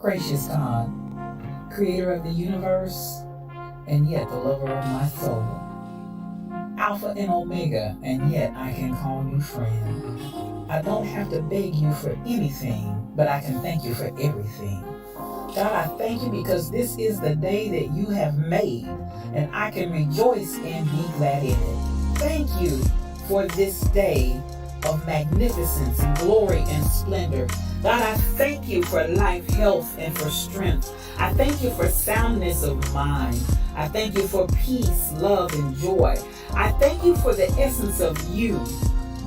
Gracious God, creator of the universe, and yet the lover of my soul. Alpha and Omega, and yet I can call you friend. I don't have to beg you for anything, but I can thank you for everything. God, I thank you because this is the day that you have made, and I can rejoice and be glad in it. Thank you for this day of magnificence and glory and splendor. God, I thank you for life, health, and for strength. I thank you for soundness of mind. I thank you for peace, love, and joy. I thank you for the essence of you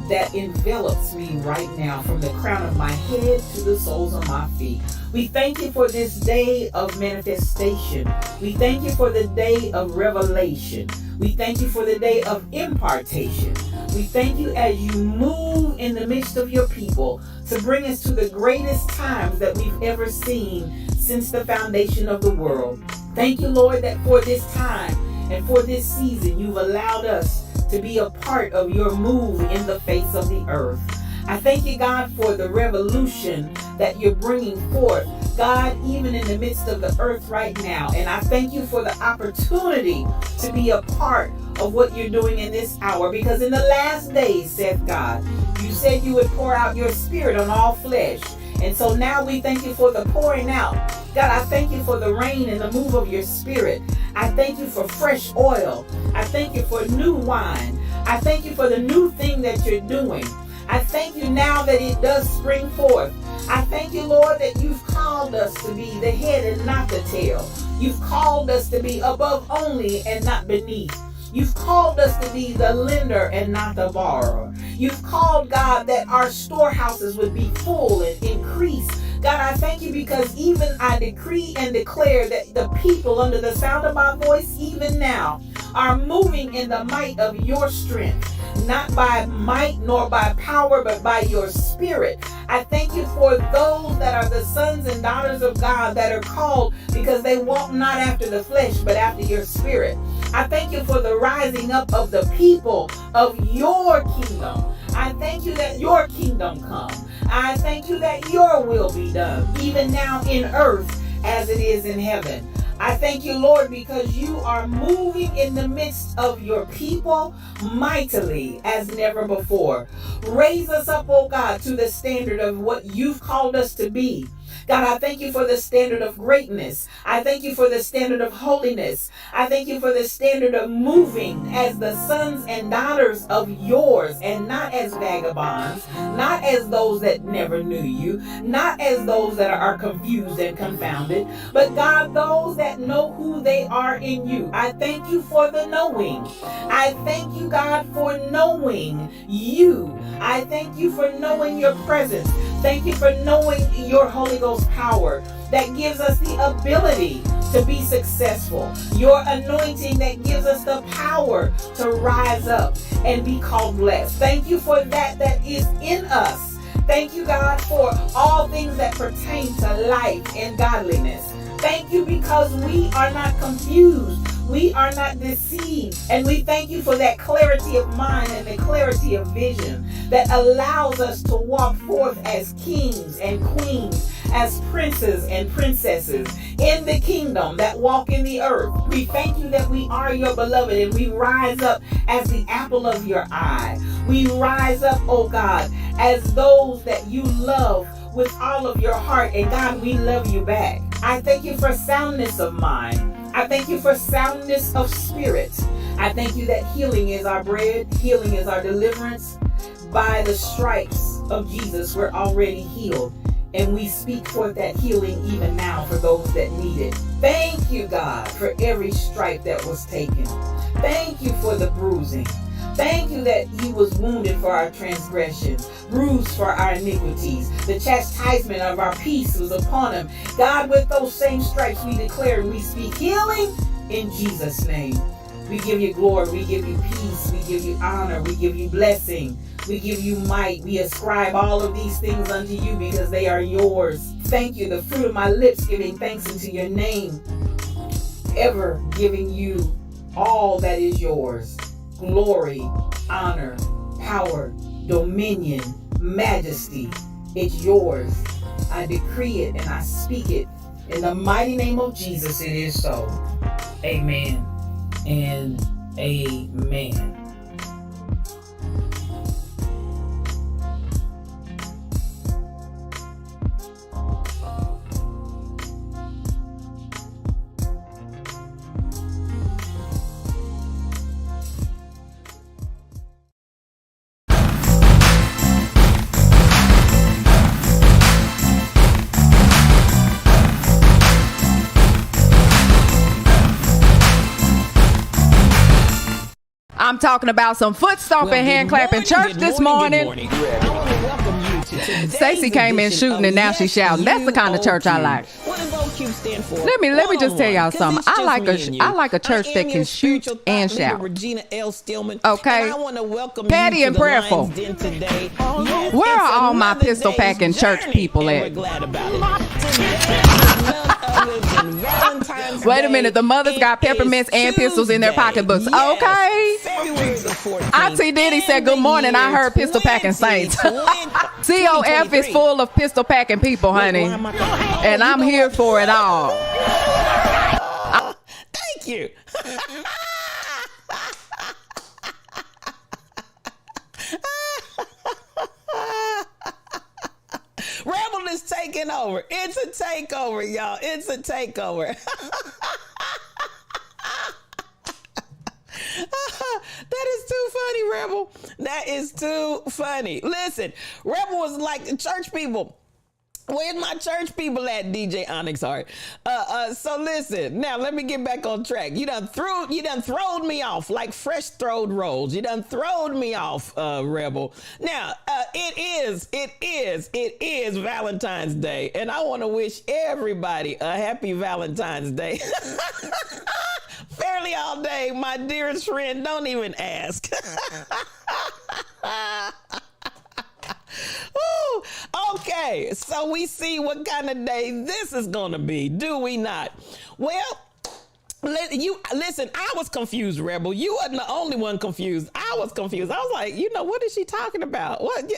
that envelops me right now, from the crown of my head to the soles of my feet. We thank you for this day of manifestation. We thank you for the day of revelation. We thank you for the day of impartation. We thank you as you move in the midst of your people to bring us to the greatest times that we've ever seen since the foundation of the world. Thank you, Lord, that for this time and for this season, you've allowed us to be a part of your move in the face of the earth. I thank you, God, for the revolution that you're bringing forth, God, even in the midst of the earth right now. And I thank you for the opportunity to be a part of what you're doing in this hour, because in the last days, saith God, you said you would pour out your spirit on all flesh. And so now we thank you for the pouring out. God, I thank you for the rain and the move of your spirit. I thank you for fresh oil. I thank you for new wine. I thank you for the new thing that you're doing. I thank you now that it does spring forth. I thank you, Lord, that you've called us to be the head and not the tail. You've called us to be above only and not beneath. You've called us to be the lender and not the borrower. You've called, God, that our storehouses would be full and increase. God, I thank you because even I decree and declare that the people under the sound of my voice, even now, are moving in the might of your strength. Not by might nor by power, but by your spirit. I thank you for those that are the sons and daughters of God that are called because they walk not after the flesh, but after your spirit. I thank you for the rising up of the people of your kingdom. I thank you that your kingdom come. I thank you that your will be done, even now in earth as it is in heaven. I thank you, Lord, because you are moving in the midst of your people mightily as never before. Raise us up, oh God, to the standard of what you've called us to be. God, I thank you for the standard of greatness. I thank you for the standard of holiness. I thank you for the standard of moving as the sons and daughters of yours, and not as vagabonds, not as those that never knew you, not as those that are confused and confounded, but God, those that know who they are in you. I thank you for the knowing. I thank you, God, for knowing you. I thank you for knowing your presence. Thank you for knowing your Holy Ghost power that gives us the ability to be successful. Your anointing that gives us the power to rise up and be called blessed. Thank you for that is in us. Thank you, God, for all things that pertain to life and godliness. Thank you because we are not confused. We are not deceived. And we thank you for that clarity of mind and the clarity of vision that allows us to walk forth as kings and queens, as princes and princesses in the kingdom that walk in the earth. We thank you that we are your beloved, and we rise up as the apple of your eye. We rise up, oh God, as those that you love with all of your heart. And God, we love you back. I thank you for soundness of mind. I thank you for soundness of spirit. I thank you that healing is our bread. Healing is our deliverance. By the stripes of Jesus, we're already healed. And we speak forth that healing even now for those that need it. Thank you, God, for every stripe that was taken. Thank you for the bruising. Thank you that he was wounded for our transgressions, bruised for our iniquities. The chastisement of our peace was upon him. God, with those same stripes we declare and we speak healing in Jesus' name. We give you glory, we give you peace, we give you honor, we give you blessing, we give you might. We ascribe all of these things unto you because they are yours. Thank you, the fruit of my lips giving thanks unto your name, ever giving you all that is yours. Glory, honor, power, dominion, majesty. It's yours. I decree it and I speak it In the mighty name of Jesus, it is so. Amen and amen. I'm talking about some foot stomping, hand clapping church this morning. Stacey came in shooting and now she's shouting. That's the kind of church I like. Let me just tell y'all something. I like a church that can shoot and shout. Okay, Patty and Prayerful. Where are all my pistol packing church people at? Wait a minute, the mothers got peppermints and pistols in their pocketbooks. Okay. Auntie Diddy said good morning. I heard pistol packing saints. COF is full of pistol packing people, honey. And I'm here for it all. Thank you. Rebel is taking over. It's a takeover, y'all. It's a takeover. That is too funny, Rebel. That is too funny. Listen, Rebel was like the church people. Where's my church people at, DJ Onyx Heart? So listen, now let me get back on track. You done throwed me off like fresh throwed rolls. You done throwed me off, Rebel. Now, it is Valentine's Day, and I want to wish everybody a happy Valentine's Day. Fairly all day, my dearest friend, don't even ask. Ooh, okay, so we see what kind of day this is gonna be, do we not? Well, listen, I was confused, Rebel. You wasn't the only one confused. I was confused. I was like, what is she talking about? What?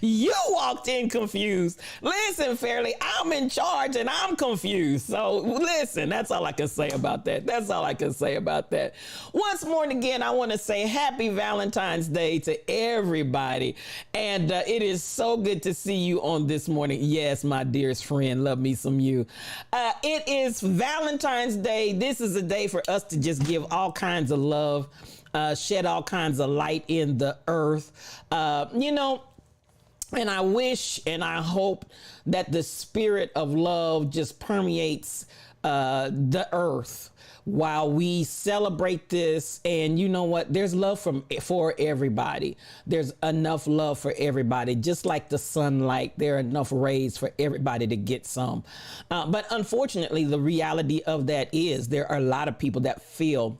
You walked in confused. Listen, Fairly, I'm in charge and I'm confused. So listen, that's all I can say about that. That's all I can say about that. Once more and again, I want to say happy Valentine's Day to everybody. And it is so good to see you on this morning. Yes, my dearest friend, love me some you. It is Valentine's Day. This is a day for us to just give all kinds of love, shed all kinds of light in the earth. And I wish and I hope that the spirit of love just permeates the earth while we celebrate this. And you know what? There's love for everybody. There's enough love for everybody. Just like the sunlight, there are enough rays for everybody to get some. But unfortunately, the reality of that is there are a lot of people that feel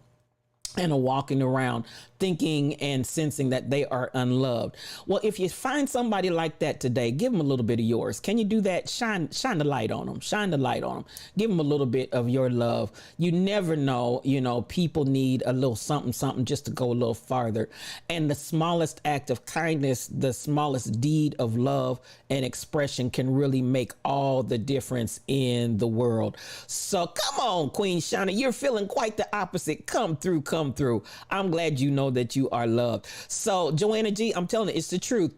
and are walking around thinking and sensing that they are unloved. Well, if you find somebody like that today, give them a little bit of yours. Can you do that? Shine the light on them. Shine the light on them. Give them a little bit of your love. You never know, people need a little something just to go a little farther. And the smallest act of kindness, the smallest deed of love and expression can really make all the difference in the world. So come on, Queen Shauna, you're feeling quite the opposite. Come through. I'm glad you know that you are loved. So Joanna G, I'm telling you, it's the truth.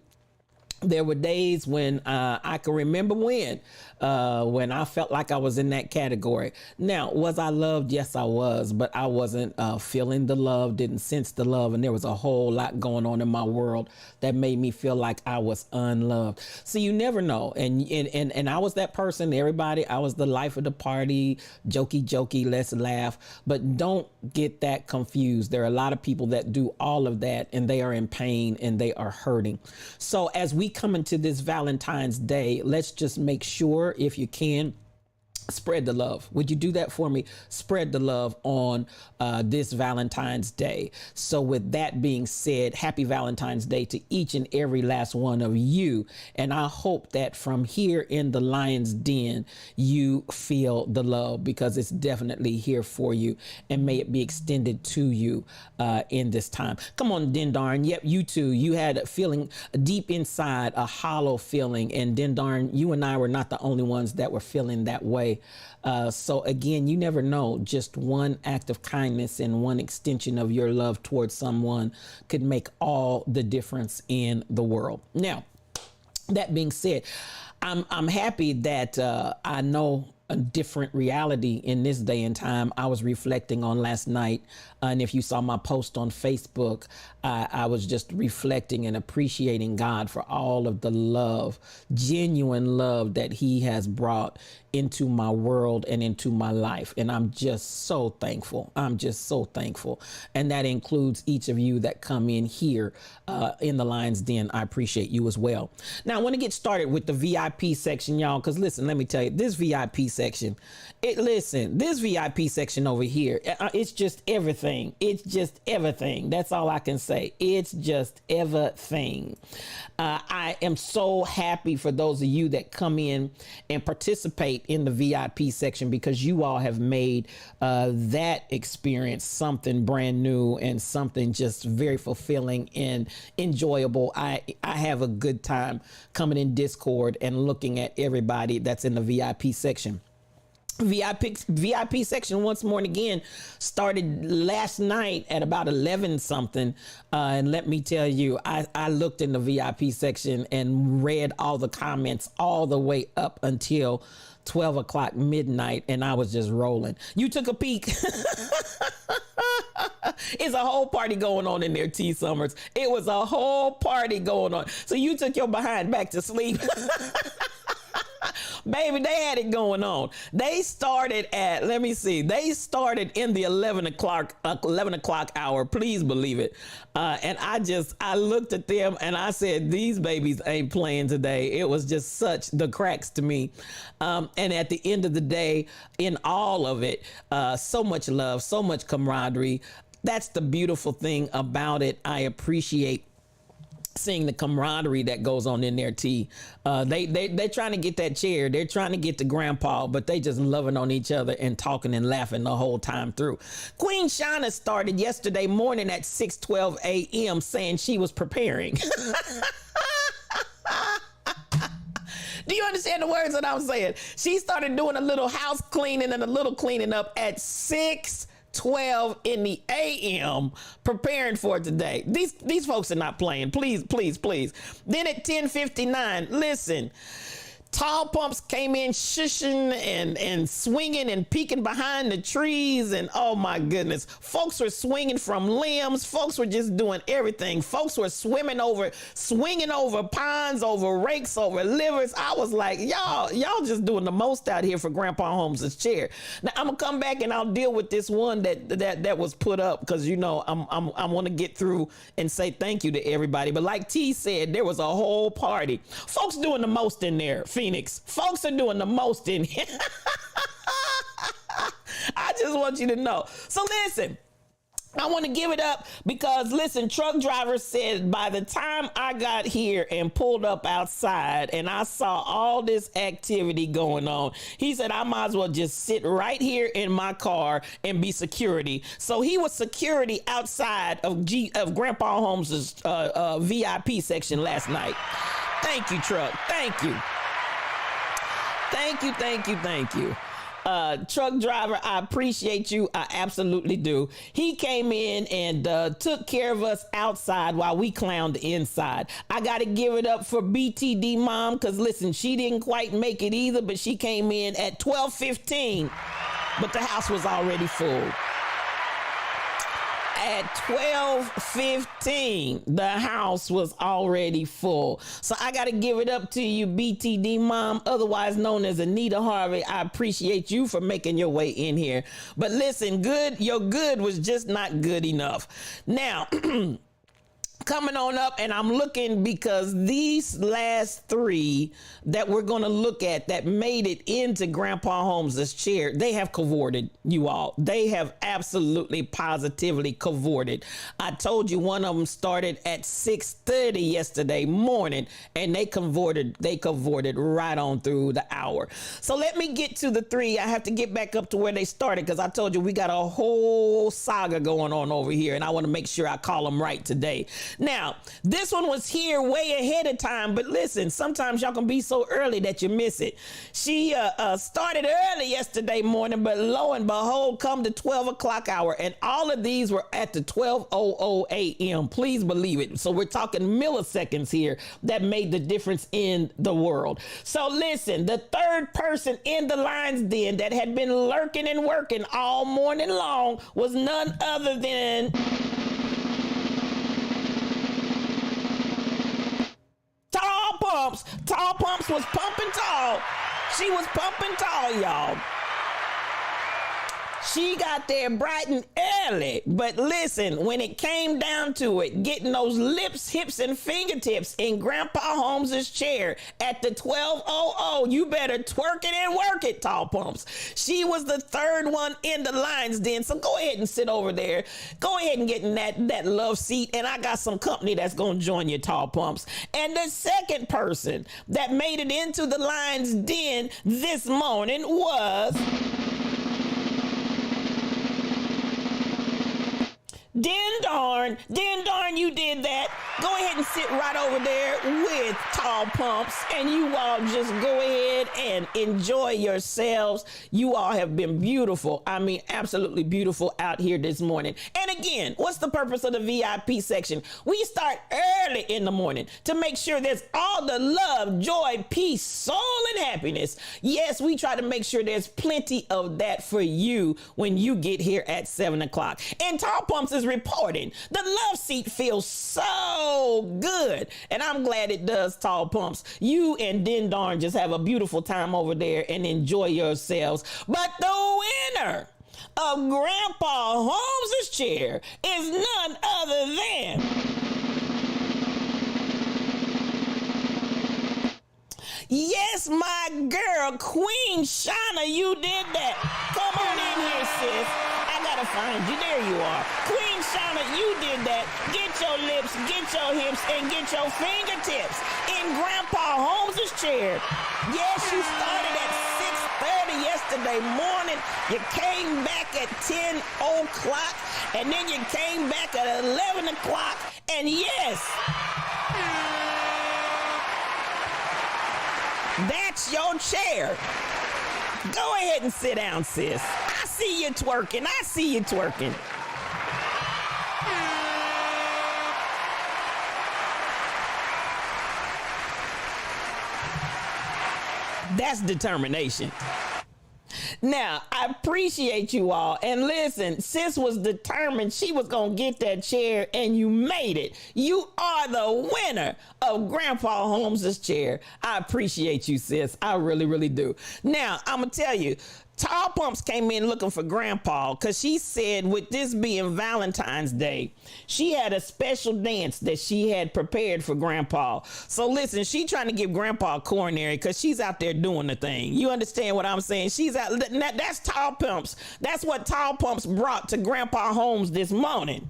There were days when I can remember when I felt like I was in that category. Now, was I loved? Yes, I was, but I wasn't feeling the love, didn't sense the love, and there was a whole lot going on in my world that made me feel like I was unloved. So you never know, and I was that person. Everybody, I was the life of the party, jokey, let's laugh. But don't get that confused. There are a lot of people that do all of that, and they are in pain and they are hurting. So as we come into this Valentine's Day, let's just make sure, if you can, Spread the love. Would you do that for me? Spread the love on this Valentine's Day. So with that being said, happy Valentine's Day to each and every last one of you. And I hope that from here in the Lion's Den, you feel the love, because it's definitely here for you, and may it be extended to you in this time. Come on, Dendarn. Yep, you too. You had a feeling deep inside, a hollow feeling. And Dendarn, you and I were not the only ones that were feeling that way. So again, you never know, just one act of kindness and one extension of your love towards someone could make all the difference in the world. Now, that being said, I'm happy that I know a different reality in this day and time. I was reflecting on last night, and if you saw my post on Facebook, I was just reflecting and appreciating God for all of the love, genuine love that he has brought into my world and into my life. And I'm just so thankful. I'm just so thankful. And that includes each of you that come in here in the Lion's Den. I appreciate you as well. Now, I want to get started with the VIP section, y'all, because listen, let me tell you, this VIP section, this VIP section over here, it's just everything. It's just everything. That's all I can say. It's just everything. I am so happy for those of you that come in and participate in the VIP section, because you all have made that experience something brand new and something just very fulfilling and enjoyable. I have a good time coming in Discord and looking at everybody that's in the VIP section. VIP section once more and again started last night at about 11 something. And let me tell you, I looked in the VIP section and read all the comments all the way up until 12 o'clock midnight, and I was just rolling. You took a peek. It's a whole party going on in there, T. Summers. It was a whole party going on. So you took your behind back to sleep. Baby, they had it going on. They started at, let me see, they started in the 11 o'clock hour. Please believe it. And I looked at them and I said, these babies ain't playing today. It was just such the cracks to me. And at the end of the day, in all of it, so much love, so much camaraderie. That's the beautiful thing about it. I appreciate seeing the camaraderie that goes on in there, T. They're trying to get that chair. They're trying to get to grandpa, but they just loving on each other and talking and laughing the whole time through. Queen Shauna started yesterday morning at 6:12 a.m. saying she was preparing. Do you understand the words that I'm saying? She started doing a little house cleaning and a little cleaning up at 6:12 in the AM, preparing for today. These folks are not playing. Please, please, please. Then at 10:59, listen. Tall Pumps came in shushing and swinging and peeking behind the trees. And oh my goodness, folks were swinging from limbs. Folks were just doing everything. Folks were swinging over ponds, over rakes, over livers. I was like, y'all just doing the most out here for Grandpa Holmes' chair. Now I'm gonna come back and I'll deal with this one that was put up, because you know I want to get through and say thank you to everybody. But like T said, there was a whole party. Folks doing the most in there. Phoenix. Folks are doing the most in here. I just want you to know. So listen, I want to give it up because, listen, truck driver said by the time I got here and pulled up outside and I saw all this activity going on, he said I might as well just sit right here in my car and be security. So he was security outside of Grandpa Holmes' VIP section last night. Thank you, truck. Thank you. Thank you, thank you, thank you. Truck driver, I appreciate you. I absolutely do. He came in and took care of us outside while we clowned inside. I got to give it up for BTD Mom, because listen, she didn't quite make it either, but she came in at 12:15, but the house was already full. At 12:15, the house was already full. So I got to give it up to you, BTD Mom, otherwise known as Anita Harvey. I appreciate you for making your way in here. But listen, your good was just not good enough. Now, coming on up, and I'm looking because these last three that we're going to look at that made it into Grandpa Holmes's chair, they have cavorted, you all. They have absolutely positively cavorted. I told you one of them started at 6:30 yesterday morning, and they cavorted right on through the hour. So let me get to the three. I have to get back up to where they started because I told you we got a whole saga going on over here, and I want to make sure I call them right today. Now, this one was here way ahead of time, but listen, sometimes y'all can be so early that you miss it. She started early yesterday morning, but lo and behold, come the 12 o'clock hour, and all of these were at the 12:00 a.m. Please believe it. So we're talking milliseconds here that made the difference in the world. So listen, the third person in the Lion's Den that had been lurking and working all morning long was none other than Tall Pumps. Tall Pumps was pumping tall. She was pumping tall, y'all. She got there bright and early, but listen, when it came down to it, getting those lips, hips, and fingertips in Grandpa Holmes's chair at the 12:00, you better twerk it and work it, Tall Pumps. She was the third one in the Lion's Den, so go ahead and sit over there. Go ahead and get in that love seat, and I got some company that's going to join you, Tall Pumps. And the second person that made it into the Lion's Den this morning was Den Darn. Den Darn, you did that. Go ahead and sit right over there with Tall Pumps, and you all just go ahead and enjoy yourselves. You all have been beautiful. I mean, absolutely beautiful out here this morning. And again, what's the purpose of the VIP section? We start early in the morning to make sure there's all the love, joy, peace, soul, and happiness. Yes, we try to make sure there's plenty of that for you when you get here at 7 o'clock. And Tall Pumps is reporting the love seat feels so good, and I'm glad it does, Tall Pumps. You and Den Darn just have a beautiful time over there and enjoy yourselves. But the winner of Grandpa Holmes's chair is none other than yes, my girl, Queen Shauna. You did that. Come on in here, sis. I gotta find you. There you are. Queen Shauna, you did that. Get your lips, get your hips, and get your fingertips in Grandpa Holmes's chair. Yes, you started at 6:30 yesterday morning. You came back at 10 o'clock, and then you came back at 11 o'clock. And yes, that's your chair. Go ahead and sit down, sis. I see you twerking. I see you twerking. That's determination. Now, I appreciate you all. And listen, sis was determined she was going to get that chair, and you made it. You are the winner of Grandpa Holmes's chair. I appreciate you, sis. I really, really do. Now, I'm going to tell you, Tall Pumps came in looking for Grandpa because she said with this being Valentine's Day, she had a special dance that she had prepared for Grandpa. So listen, she trying to give Grandpa a coronary because she's out there doing the thing. You understand what I'm saying? She's out. That's Tall Pumps. That's what Tall Pumps brought to Grandpa Holmes this morning.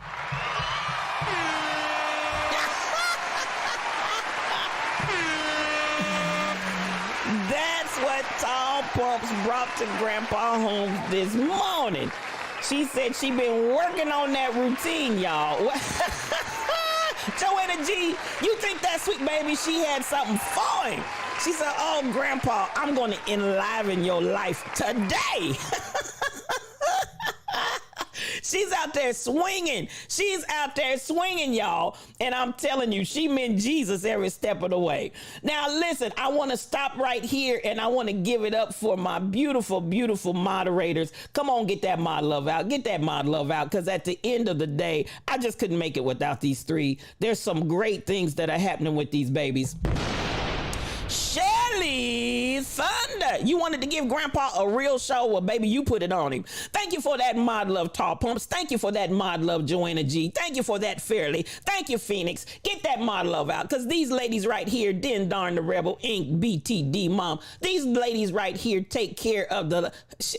That's what Tall Pumps brought to Grandpa Holmes this morning. She said she been working on that routine, y'all. Joanna G, you think that sweet baby, she had something for him. She said, oh, Grandpa, I'm going to enliven your life today. She's out there swinging. She's out there swinging, y'all. And I'm telling you, she meant Jesus every step of the way. Now, listen, I want to stop right here, and I want to give it up for my beautiful, beautiful moderators. Come on, get that mod love out. Get that mod love out, because at the end of the day, I just couldn't make it without these three. There's some great things that are happening with these babies. Shelly's Thunder. You wanted to give Grandpa a real show. Well, baby, you put it on him. Thank you for that, Mod Love Tall Pumps. Thank you for that, Mod Love Joanna G. Thank you for that, Fairly. Thank you, Phoenix. Get that Mod Love out, because these ladies right here, Den Darn the Rebel Inc., BTD Mom, these ladies right here take care of the...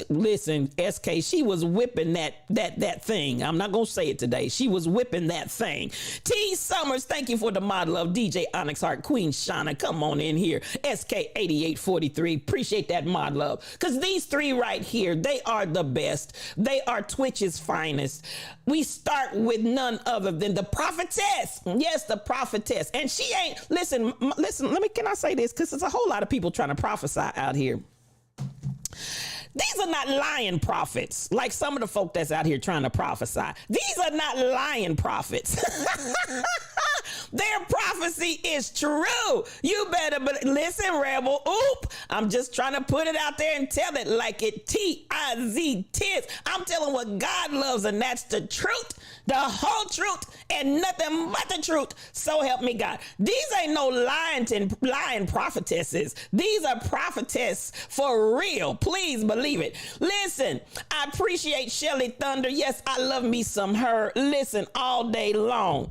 Listen, SK, she was whipping that thing. I'm not going to say it today. She was whipping that thing. T Summers, thank you for the Mod Love. DJ Onyx Heart, Queen Shauna, come on in here. SK8843, appreciate that Mod Love. Because these three right here, they are the best. They are Twitch's finest. We start with none other than the prophetess. Yes, the prophetess. And she ain't, listen, can I say this? Because there's a whole lot of people trying to prophesy out here. These are not lying prophets, like some of the folk that's out here trying to prophesy. These are not lying prophets. Their prophecy is true. You better listen, Rebel. Oop. I'm just trying to put it out there and tell it like it T-I-Z-Tis. I'm telling what God loves, and that's the truth, the whole truth, and nothing but the truth. So help me God. These ain't no lying prophetesses. These are prophetess for real. Please believe it. Listen, I appreciate Shelly Thunder. Yes, I love me some her. Listen, all day long.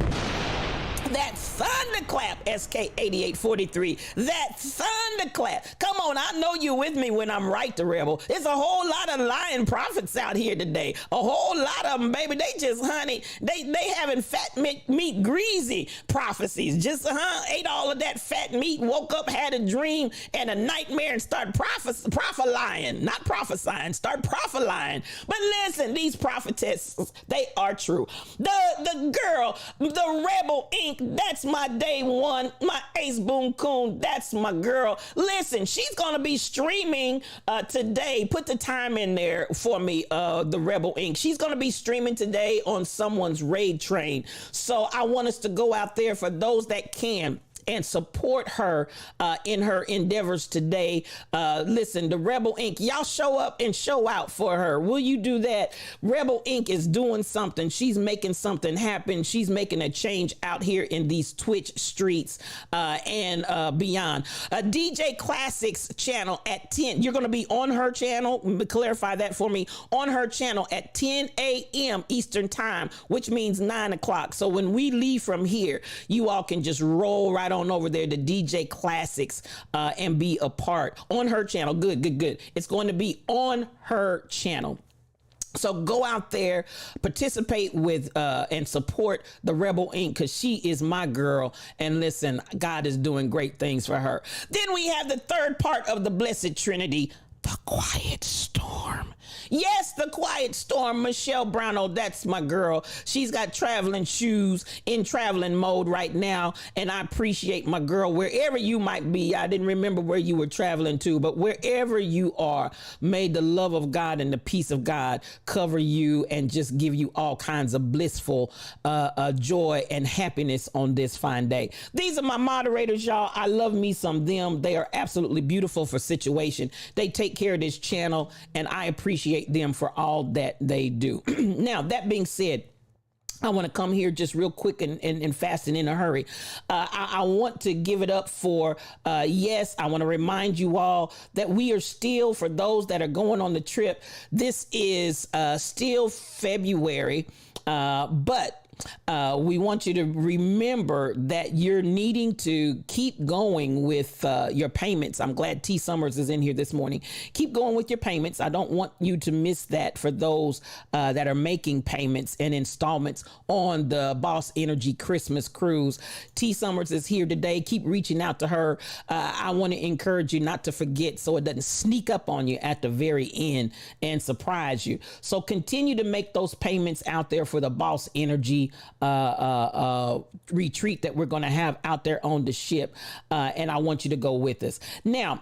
That thunderclap, SK8843, that thunderclap. Come on, I know you with me when I'm right, the Rebel. There's a whole lot of lying prophets out here today. A whole lot of them, baby. They just, honey, they having fat meat greasy prophecies. Just, ate all of that fat meat, woke up, had a dream and a nightmare and started prophesying. Not prophesying, start prophesying. But listen, these prophetesses, they are true. The girl, the Rebel Inc., that's my day one, my Ace Boon Coon, that's my girl. Listen, she's gonna be streaming today. Put the time in there for me, the Rebel Inc. She's gonna be streaming today on someone's raid train. So I want us to go out there for those that can and support her in her endeavors today. Listen, the Rebel Inc., y'all show up and show out for her. Will you do that? Rebel Inc. is doing something. She's making something happen. She's making a change out here in these Twitch streets and beyond. DJ Classics channel at 10. You're going to be on her channel. Clarify that for me. On her channel at 10 a.m. Eastern time, which means 9 o'clock. So when we leave from here, you all can just roll right on over there to DJ Classics and be a part on her channel. Good. It's going to be on her channel. So go out there, participate with and support the Rebel Inc., because she is my girl. And listen, God is doing great things for her. Then we have the third part of the Blessed Trinity, the Quiet Storm. Yes, the Quiet Storm, Michelle Brownell, that's my girl. She's got traveling shoes in traveling mode right now, and I appreciate my girl wherever you might be. I didn't remember where you were traveling to, but wherever you are, may the love of God and the peace of God cover you and just give you all kinds of blissful joy and happiness on this fine day. These are my moderators, y'all. I love me some them. They are absolutely beautiful for situation. They take care of this channel, and I appreciate them for all that they do. Now, that being said, I want to come here just real quick and fast and in a hurry. I want to give it up for, yes, I want to remind you all that we are still, for those that are going on the trip, this is still February, but we want you to remember that you're needing to keep going with your payments. I'm glad T Summers is in here this morning. Keep going with your payments. I don't want you to miss that for those that are making payments and installments on the Boss Energy Christmas Cruise. T Summers is here today. Keep reaching out to her. I want to encourage you not to forget so it doesn't sneak up on you at the very end and surprise you. So continue to make those payments out there for the Boss Energy retreat that we're going to have out there on the ship. And I want you to go with us. Now,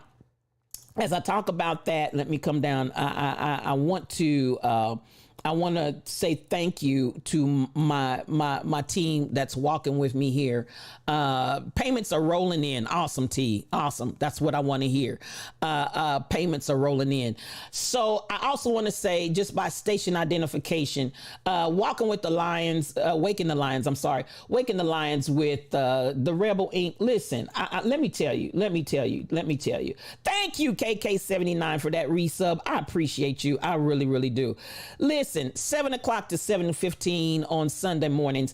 as I talk about that, let me come down. I want to I want to say thank you to my team that's walking with me here. Payments are rolling in. Awesome, T. Awesome. That's what I want to hear. Payments are rolling in. So I also want to say, just by station identification, Waking the Lions with the Rebel Inc. Listen, let me tell you. Thank you, KK79, for that resub. I appreciate you. I really, really do. Listen, 7 o'clock to 7:15 on Sunday mornings.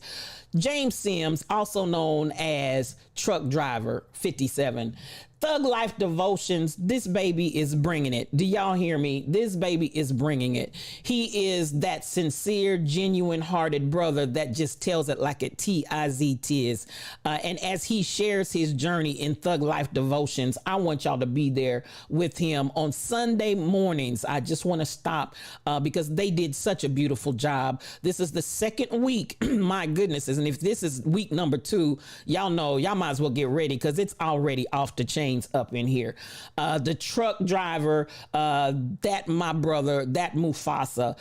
James Sims, also known as Truck Driver 57. Thug Life Devotions, this baby is bringing it. Do y'all hear me? This baby is bringing it. He is that sincere, genuine-hearted brother that just tells it like it T-I-Z-Tis. And as he shares his journey in Thug Life Devotions, I want y'all to be there with him on Sunday mornings. I just want to stop because they did such a beautiful job. This is the second week. My goodness. And if this is week number 2, y'all know, y'all might as well get ready because it's already off the chain up in here. The Truck Driver, that my brother, that Mufasa,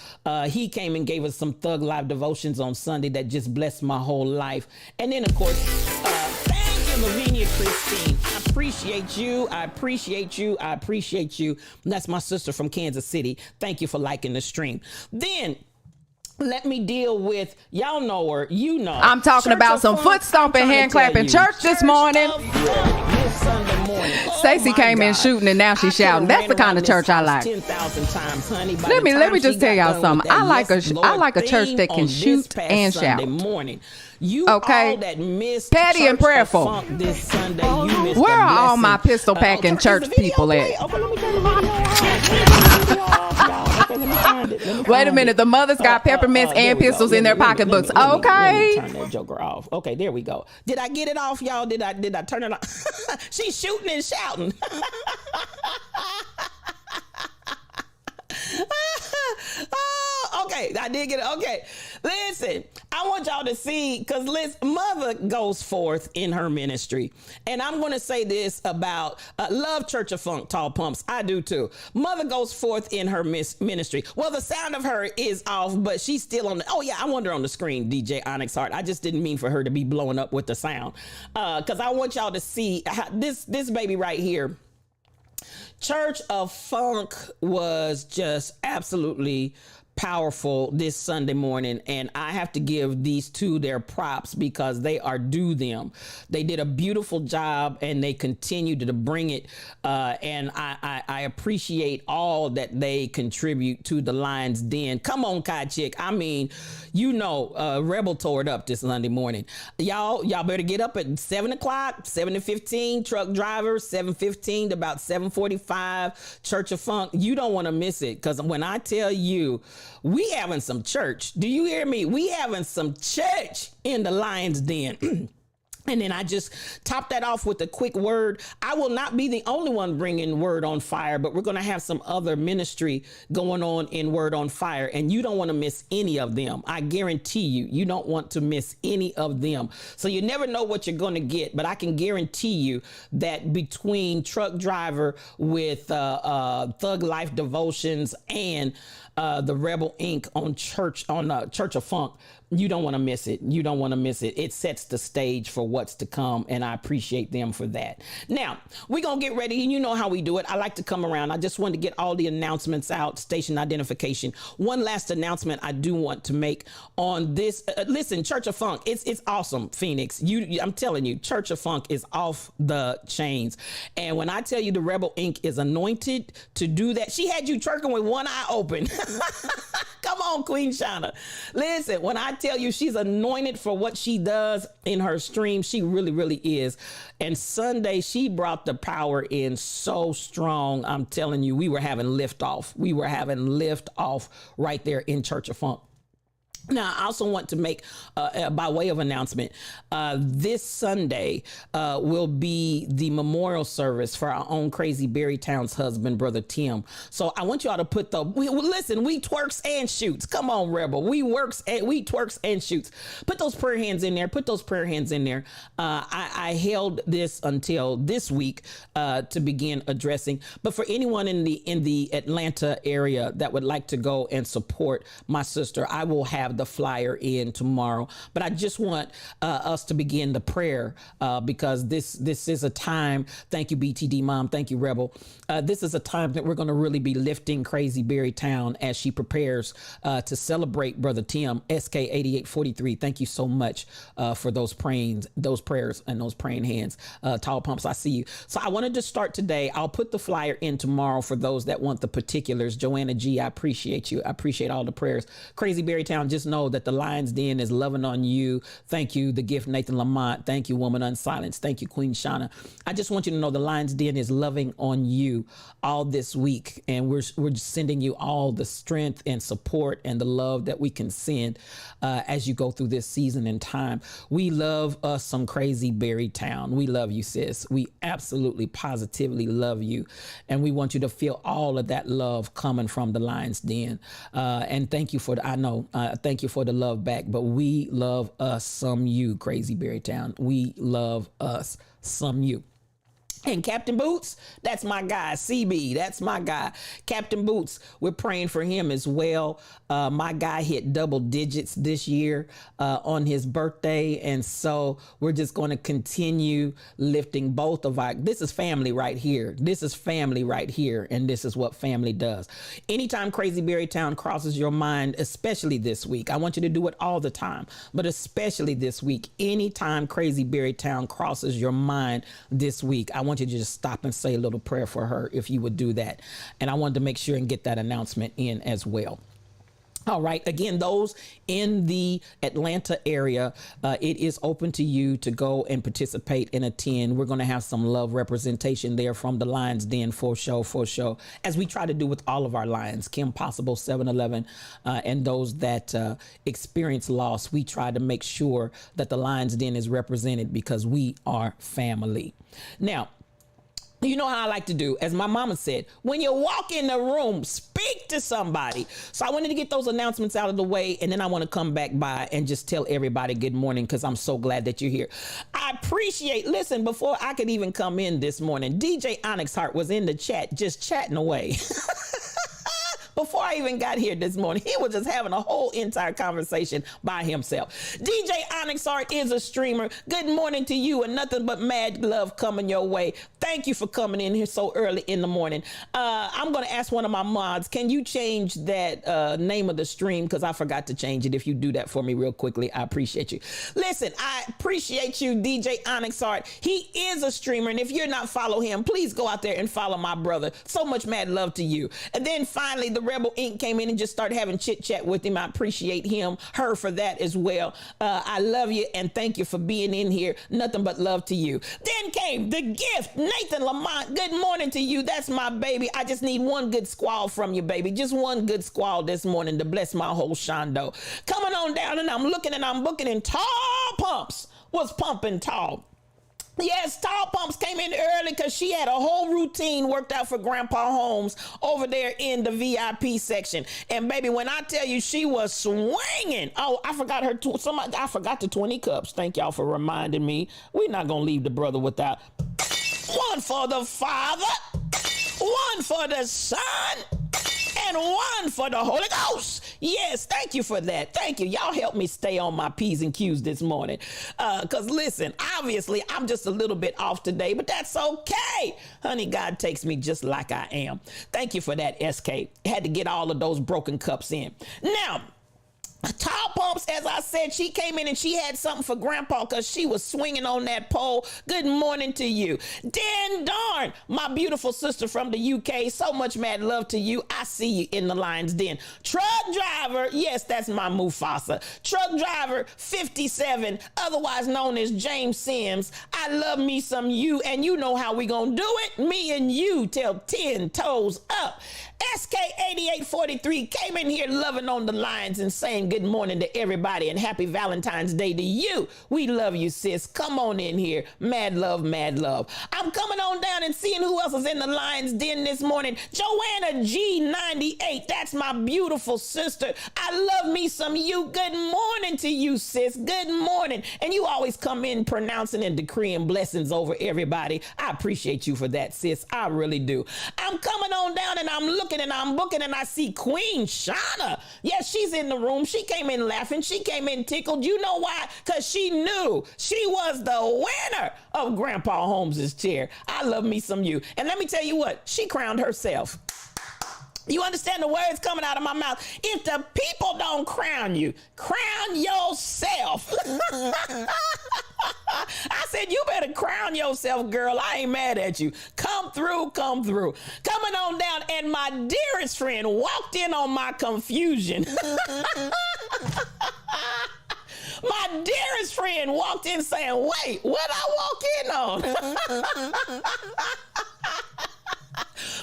he came and gave us some Thug Life Devotions on Sunday that just blessed my whole life. And then, of course, thank you, Lavinia Christine. I appreciate you. I appreciate you. I appreciate you. And that's my sister from Kansas City. Thank you for liking the stream. Then, let me deal with, y'all know her, you know. I'm talking about some foot stomping, hand clapping church this morning. Stacey came in shooting and now she's shouting. That's the kind of church I like. 10,000 times, honey. Let me just tell y'all something. I like a church that can shoot and shout. You okay, all that missed petty and prayerful. This Sunday, you missed where are all my pistol packing church people at? Wait a minute, the mothers got peppermints and pistols in their pocketbooks. Okay. Turn that joker off. Okay, there we go. Did I get it off, y'all? Did I turn it off? She's shooting and shouting. Oh, okay, I did get it. Okay, listen, I want y'all to see, because Mother goes forth in her ministry. And I'm going to say this about love Church of Funk, Tall Pumps. I do too. Mother goes forth in her ministry. Well, the sound of her is off, but she's still on the, oh yeah, I want her on the screen, DJ Onyx Heart. I just didn't mean for her to be blowing up with the sound. Because I want y'all to see how this baby right here. Church of Funk was just absolutely powerful this Sunday morning, and I have to give these two their props because they are due them. They did a beautiful job and they continued to bring it, and I appreciate all that they contribute to the Lion's Den. Come on, Kai Chick. I mean, you know, Rebel tore it up this Sunday morning. Y'all better get up at 7 o'clock, 7:15, Truck Driver, 7:15 to about 7:45, Church of Funk. You don't want to miss it, because when I tell you, we having some church. Do you hear me? We having some church in the Lion's Den. And then I just top that off with a quick word. I will not be the only one bringing Word on Fire, but we're going to have some other ministry going on in Word on Fire, and you don't want to miss any of them. I guarantee you don't want to miss any of them. So you never know what you're going to get, but I can guarantee you that between Truck Driver with Thug Life Devotions and the Rebel Inc. on Church of Funk, you don't want to miss it. You don't want to miss it. It sets the stage for what's to come, and I appreciate them for that. Now, we're going to get ready, and you know how we do it. I like to come around. I just wanted to get all the announcements out, station identification. One last announcement I do want to make on this. Listen, Church of Funk, it's awesome, Phoenix. I'm telling you, Church of Funk is off the chains. And when I tell you the Rebel Inc. is anointed to do that, she had you twerking with one eye open. Come on, Queen Shauna. Listen, when I tell you she's anointed for what she does in her stream, she really, really is. And Sunday, she brought the power in so strong. I'm telling you, we were having liftoff. We were having liftoff right there in Church of Funk. Now, I also want to make, by way of announcement, this Sunday will be the memorial service for our own Crazy Berrytown's husband, Brother Tim. So I want you all to put listen, we twerks and shoots. Come on, Rebel. We twerks and shoots. Put those prayer hands in there. Put those prayer hands in there. I held this until this week to begin addressing. But for anyone in the Atlanta area that would like to go and support my sister, I will have the flyer in tomorrow. But I just want us to begin the prayer because this is a time. Thank you, BTD Mom. Thank you, Rebel. This is a time that we're going to really be lifting Crazy Berrytown as she prepares to celebrate Brother Tim, SK8843. Thank you so much for those prayers and those praying hands. Tall Pumps, I see you. So I wanted to start today. I'll put the flyer in tomorrow for those that want the particulars. Joanna G, I appreciate you. I appreciate all the prayers. Crazy Berrytown, just know that the Lion's Den is loving on you. Thank you, The Gift, Nathan Lamont. Thank you, Woman Unsilenced. Thank you, Queen Shauna. I just want you to know the Lion's Den is loving on you all this week, and we're sending you all the strength and support and the love that we can send as you go through this season and time. We love us some Crazy Berrytown. We love you, sis. We absolutely, positively love you, and we want you to feel all of that love coming from the Lion's Den. And thank you for thank you for the love back, but we love us some you, Crazy Berrytown. We love us some you. And Captain Boots, that's my guy. CB, that's my guy. Captain Boots, we're praying for him as well. My guy hit double digits this year on his birthday. And so we're just going to continue lifting both of this is family right here. This is family right here. And this is what family does. Anytime Crazy Berrytown crosses your mind, especially this week, I want you to do it all the time, but especially this week, anytime Crazy Berrytown crosses your mind this week, I want you to just stop and say a little prayer for her if you would do that. And I wanted to make sure and get that announcement in as well. All right. Again, those in the Atlanta area, it is open to you to go and participate and attend. We're going to have some love representation there from the Lion's Den for show, as we try to do with all of our Lions, Kim Possible, 7-Eleven, and those that experience loss. We try to make sure that the Lion's Den is represented because we are family. Now, you know how I like to do, as my mama said, when you walk in the room, speak to somebody. So I wanted to get those announcements out of the way, and then I want to come back by and just tell everybody good morning because I'm so glad that you're here. I appreciate, listen, before I could even come in this morning, DJ Onyx Heart was in the chat just chatting away. Before I even got here this morning, he was just having a whole entire conversation by himself. DJ Onyx Art is a streamer. Good morning to you, and nothing but mad love coming your way. Thank you for coming in here so early in the morning. I'm going to ask one of my mods, can you change that name of the stream? Because I forgot to change it. If you do that for me real quickly, I appreciate you. Listen, I appreciate you, DJ Onyx Art. He is a streamer, and if you're not follow him, please go out there and follow my brother. So much mad love to you. And then finally, the Rebel Inc. came in and just started having chit chat with him. I appreciate her for that as well. I love you and thank you for being in here. Nothing but love to you. Then came The Gift, Nathan Lamont. Good morning to you. That's my baby. I just need one good squall from you, baby. Just one good squall this morning to bless my whole shondo. Coming on down, and I'm looking and I'm booking, and Tall Pumps was pumping tall. Yes, Tall Pumps came in early because she had a whole routine worked out for Grandpa Holmes over there in the VIP section. And baby, when I tell you she was swinging, oh, I forgot I forgot the 20 cups. Thank y'all for reminding me. We're not going to leave the brother without one for the Father, one for the Son, and one for the Holy Ghost. Yes, thank you for that. Thank you. Y'all help me stay on my P's and Q's this morning. Because listen, obviously, I'm just a little bit off today, but that's okay. Honey, God takes me just like I am. Thank you for that, SK. Had to get all of those broken cups in. Now, Tall Pumps, as I said, she came in and she had something for Grandpa because she was swinging on that pole. Good morning to you. Dan Darn, my beautiful sister from the UK. So much mad love to you. I see you in the Lion's Den. Truck driver, yes, that's my Mufasa. Truck driver 57, otherwise known as James Sims. I love me some you, and you know how we gonna do it. Me and you till 10 toes up. SK8843 came in here loving on the Lions and saying saying good morning to everybody and happy Valentine's Day to you. We love you, sis. Come on in here. Mad love, mad love. I'm coming on down and seeing who else is in the Lion's Den this morning. Joanna G98. That's my beautiful sister. I love me some you. Good morning to you, sis. Good morning. And you always come in pronouncing and decreeing blessings over everybody. I appreciate you for that, sis. I really do. I'm coming on down and I'm looking and I'm booking and I see Queen Shauna. Yes, she's in the room. She came in laughing. She came in tickled. You know why? Because she knew she was the winner of Grandpa Holmes's chair. I love me some you. And let me tell you what, she crowned herself. You understand the words coming out of my mouth? If the people don't crown you, crown yourself. I said, you better crown yourself, girl. I ain't mad at you. Come through, come through. Coming on down, and my dearest friend walked in on my confusion. My dearest friend walked in saying, wait, what I walk in on?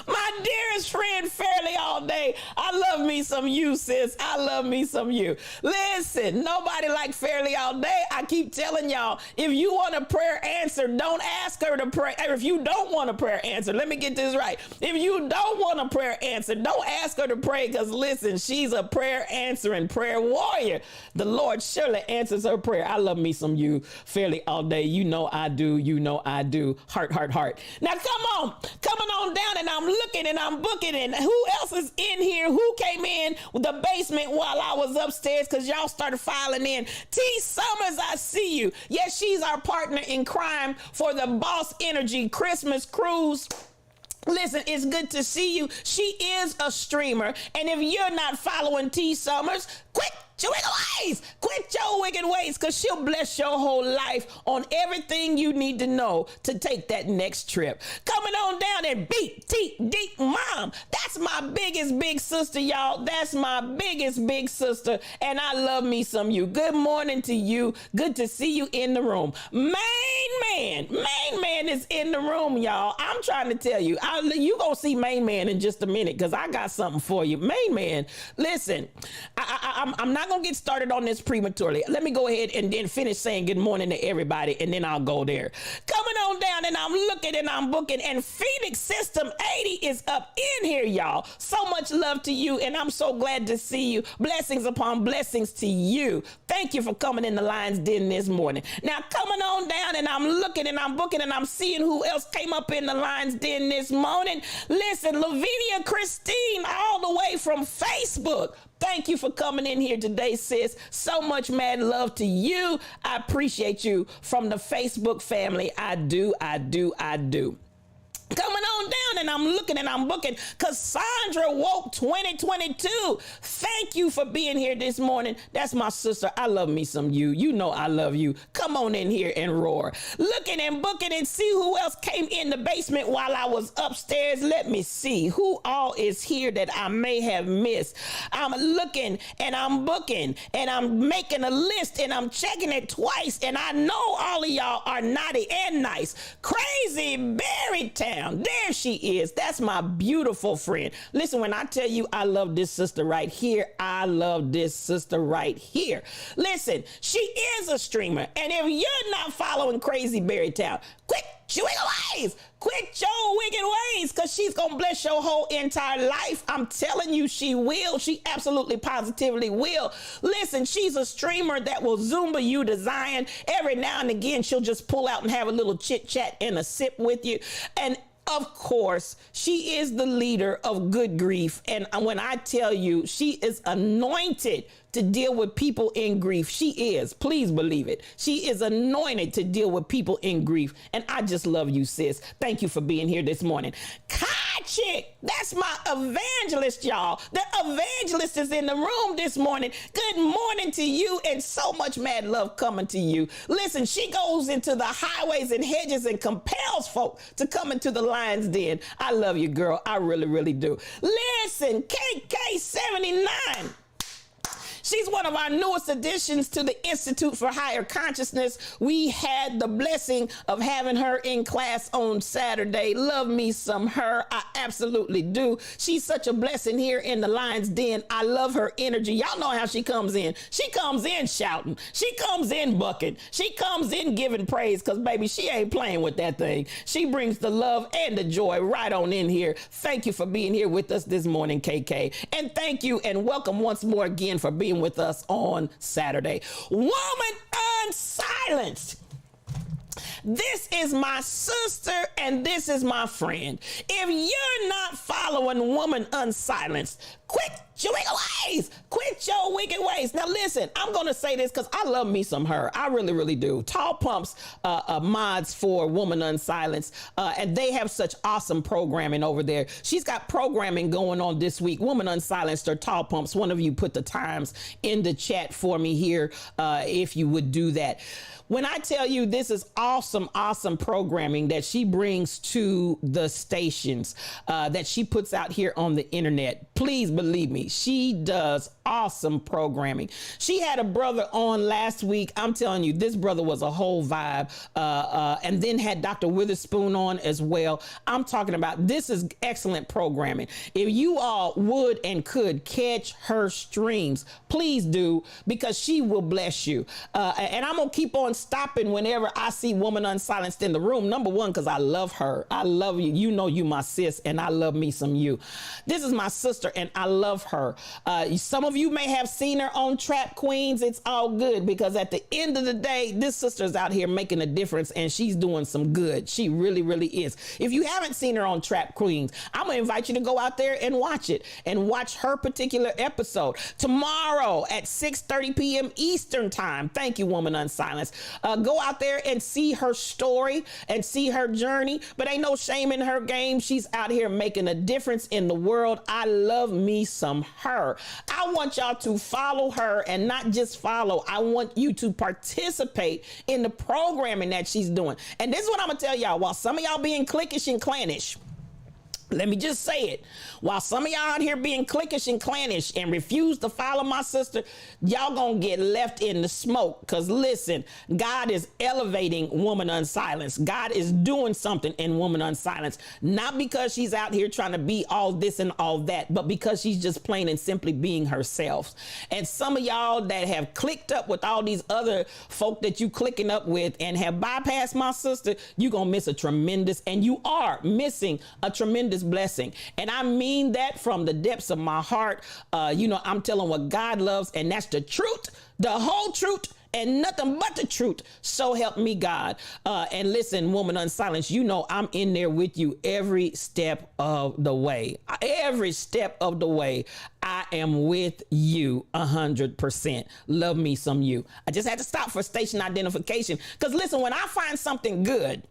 My dearest friend, Fairly All Day. I love me some you, sis. I love me some you. Listen, nobody like Fairly All Day. I keep telling y'all, if you want a prayer answered, don't ask her to pray. If you don't want a prayer answered, let me get this right. If you don't want a prayer answered, don't ask her to pray, because listen, she's a prayer answering prayer warrior. The Lord surely answers her prayer. I love me some you, Fairly All Day. You know I do. You know I do. Heart, heart, heart. Now come on. Coming on down, and I'm looking and I'm booking, and who else is in here? Who came in the basement while I was upstairs? Because y'all started filing in. T. Summers, I see you. Yes, she's our partner in crime for the Boss Energy Christmas Cruise. Listen, it's good to see you. She is a streamer, and if you're not following T. Summers, quit your wicked ways. Quit your wicked ways, because she'll bless your whole life on everything you need to know to take that next trip. Coming on down and BTD Mom. That's my biggest big sister, y'all. That's my biggest big sister, and I love me some you. Good morning to you. Good to see you in the room. Main Man is in the room, y'all. I'm trying to tell you. You gonna see Main Man in just a minute, because I got something for you. Main Man, listen, I'm not gonna get started on this prematurely. Let me go ahead and then finish saying good morning to everybody, and then I'll go there. Coming on down, and I'm looking and I'm booking, and Phoenix System 80 is up in here, y'all. So much love to you, and I'm so glad to see you. Blessings upon blessings to you. Thank you for coming in the Lion's Den this morning. Now, coming on down, and I'm looking and I'm booking, and I'm seeing who else came up in the Lion's Den this morning. Listen, Lavinia Christine, all the way from Facebook. Thank you for coming in here today, sis. So much mad love to you. I appreciate you from the Facebook family. I do. Coming on down, and I'm looking and I'm booking. Cassandra Woke 2022. Thank you for being here this morning. That's my sister. I love me some you. You know I love you. Come on in here and roar. Looking and booking and see who else came in the basement while I was upstairs. Let me see who all is here that I may have missed. I'm looking and I'm booking and I'm making a list and I'm checking it twice. And I know all of y'all are naughty and nice. Crazy Berrytown. There she is. That's my beautiful friend. Listen, when I tell you I love this sister right here, I love this sister right here. Listen, she is a streamer. And if you're not following Crazy Berrytown, quit your wicked ways. Quit your wicked ways, because she's going to bless your whole entire life. I'm telling you, she will. She absolutely positively will. Listen, she's a streamer that will Zumba you to Zion. Every now and again, she'll just pull out and have a little chit chat and a sip with you. And of course, she is the leader of Good Grief. And when I tell you, she is anointed to deal with people in grief. She is. Please believe it. She is anointed to deal with people in grief. And I just love you, sis. Thank you for being here this morning. Chick, that's my evangelist, y'all. The evangelist is in the room this morning. Good morning to you, and so much mad love coming to you. Listen, she goes into the highways and hedges and compels folk to come into the Lion's Den. I love you, girl. I really, really do. Listen, KK79. She's one of our newest additions to the Institute for Higher Consciousness. We had the blessing of having her in class on Saturday. Love me some her. I absolutely do. She's such a blessing here in the Lion's Den. I love her energy. Y'all know how she comes in. She comes in shouting. She comes in bucking. She comes in giving praise because, baby, she ain't playing with that thing. She brings the love and the joy right on in here. Thank you for being here with us this morning, KK. And thank you and welcome once more again for being with us on Saturday. Woman Unsilenced. This is my sister and this is my friend. If you're not following Woman Unsilenced, quit your wicked ways. Quit your wicked ways. Now listen, I'm going to say this because I love me some her. I really, really do. Tall Pumps mods for Woman Unsilenced, and they have such awesome programming over there. She's got programming going on this week. Woman Unsilenced or Tall Pumps, one of you put the times in the chat for me here if you would do that. When I tell you this is awesome, awesome programming that she brings to the stations that she puts out here on the internet, please believe me, she does awesome programming. She had a brother on last week. I'm telling you, this brother was a whole vibe. And then had Dr. Witherspoon on as well. I'm talking about this is excellent programming. If you all would and could catch her streams, please do, because she will bless you. And I'm going to keep on stopping whenever I see Woman Unsilenced in the room. Number one, because I love her. I love you. You know you my sis, and I love me some you. This is my sister, and I love her. Some of you may have seen her on Trap Queens. It's all good, because at the end of the day, this sister's out here making a difference, and she's doing some good. She really, really is. If you haven't seen her on Trap Queens, I'm going to invite you to go out there and watch it, and watch her particular episode. Tomorrow at 6:30 p.m. Eastern Time. Thank you, Woman Unsilenced. Go out there and see her story and see her journey, but ain't no shame in her game. She's out here making a difference in the world. I love me some her. I want y'all to follow her, and not just follow. I want you to participate in the programming that she's doing. And this is what I'm gonna tell y'all. While some of y'all being cliquish and clannish, let me just say it. While some of y'all out here being cliquish and clannish and refuse to follow my sister, y'all gonna get left in the smoke. Because listen, God is elevating Woman Unsilenced. God is doing something in Woman Unsilenced. Not because she's out here trying to be all this and all that, but because she's just plain and simply being herself. And some of y'all that have clicked up with all these other folk that you clicking up with and have bypassed my sister, you gonna miss a tremendous, and you are missing a tremendous blessing. And I mean that from the depths of my heart. I'm telling what God loves, and that's the truth, the whole truth, and nothing but the truth. So help me God. And listen, Woman Unsilenced, you know I'm in there with you every step of the way. Every step of the way, I am with you 100%. Love me some you. I just had to stop for station identification, because listen, when I find something good,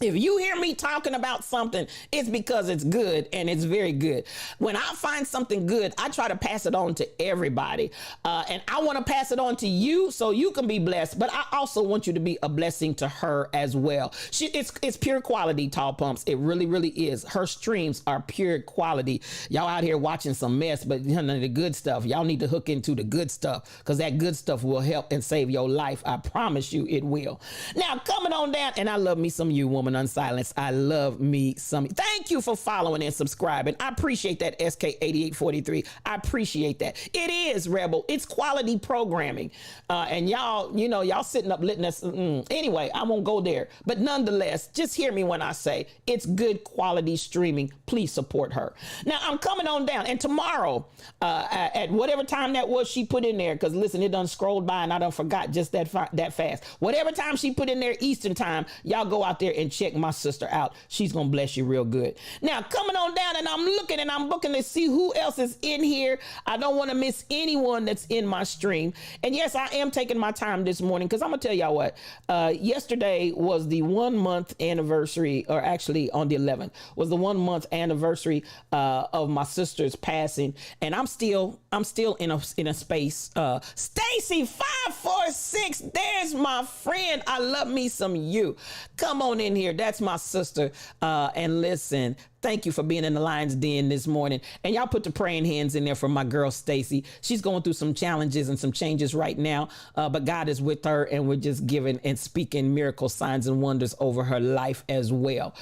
if you hear me talking about something, it's because it's good, and it's very good. When I find something good, I try to pass it on to everybody. And I want to pass it on to you so you can be blessed. But I also want you to be a blessing to her as well. It's pure quality, Tall Pumps. It really, really is. Her streams are pure quality. Y'all out here watching some mess, but the good stuff, y'all need to hook into the good stuff, because that good stuff will help and save your life. I promise you it will. Now, coming on down, and I love me some you, Woman Unsilenced. I love me some. Thank you for following and subscribing. I appreciate that, SK8843. I appreciate that. It is Rebel. It's quality programming. And y'all sitting up letting us. Anyway, I won't go there. But nonetheless, just hear me when I say it's good quality streaming. Please support her. Now, I'm coming on down. And tomorrow, at whatever time that was she put in there, because listen, it done scrolled by and I done forgot just that fast. Whatever time she put in there, Eastern Time, y'all go out there and check my sister out. She's gonna bless you real good. Now, coming on down, and I'm looking and I'm looking to see who else is in here. I don't want to miss anyone that's in my stream. And yes, I am taking my time this morning, because I'm gonna tell y'all what, yesterday was the 1 month anniversary, or actually on the 11th was the 1 month anniversary of my sister's passing, and I'm still in a space. Stacy 546, there's my friend. I love me some you. Come on in here. That's my sister. And listen, thank you for being in the Lion's Den this morning. And y'all put the praying hands in there for my girl, Stacy. She's going through some challenges and some changes right now, but God is with her, and we're just giving and speaking miracle signs and wonders over her life as well.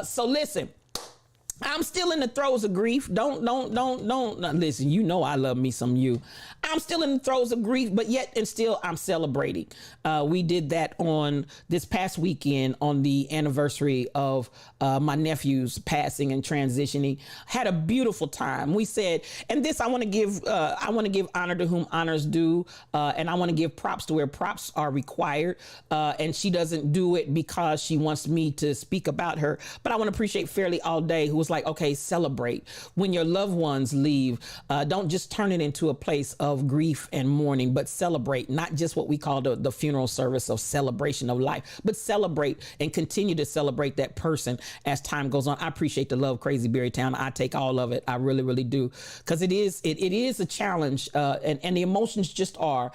So listen, I'm still in the throes of grief. Don't listen. You know I love me some you. I'm still in the throes of grief, but yet and still I'm celebrating. We did that on this past weekend on the anniversary of my nephew's passing and transitioning. Had a beautiful time. We said, and this I want to give honor to whom honors due, and I want to give props to where props are required. And she doesn't do it because she wants me to speak about her, but I want to appreciate Fairly All Day, who was like, okay, celebrate when your loved ones leave. Don't just turn it into a place of grief and mourning, but celebrate, not just what we call the funeral service of celebration of life, but celebrate and continue to celebrate that person as time goes on. I appreciate the love, Crazy Berrytown. I take all of it. I really, really do. Because it is a challenge, and the emotions just are.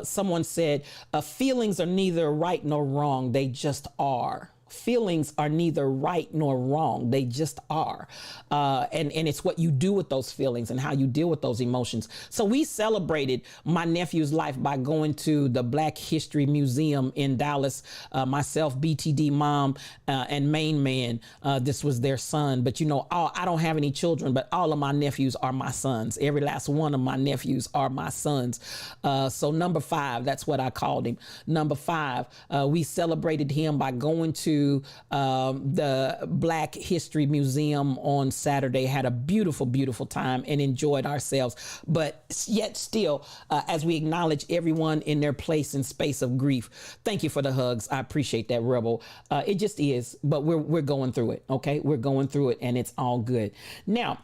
Someone said, feelings are neither right nor wrong. They just are. Feelings are neither right nor wrong. They just are. And it's what you do with those feelings and how you deal with those emotions. So we celebrated my nephew's life by going to the Black History Museum in Dallas. Myself, BTD Mom, and Main Man. This was their son. But you know, I don't have any children, but all of my nephews are my sons. Every last one of my nephews are my sons. So number 5, that's what I called him. Number 5, we celebrated him by going to the Black History Museum on Saturday, had a beautiful, beautiful time and enjoyed ourselves. But yet still, as we acknowledge everyone in their place and space of grief, thank you for the hugs. I appreciate that, Rebel. It just is, but we're going through it. Okay. We're going through it, and it's all good. Now,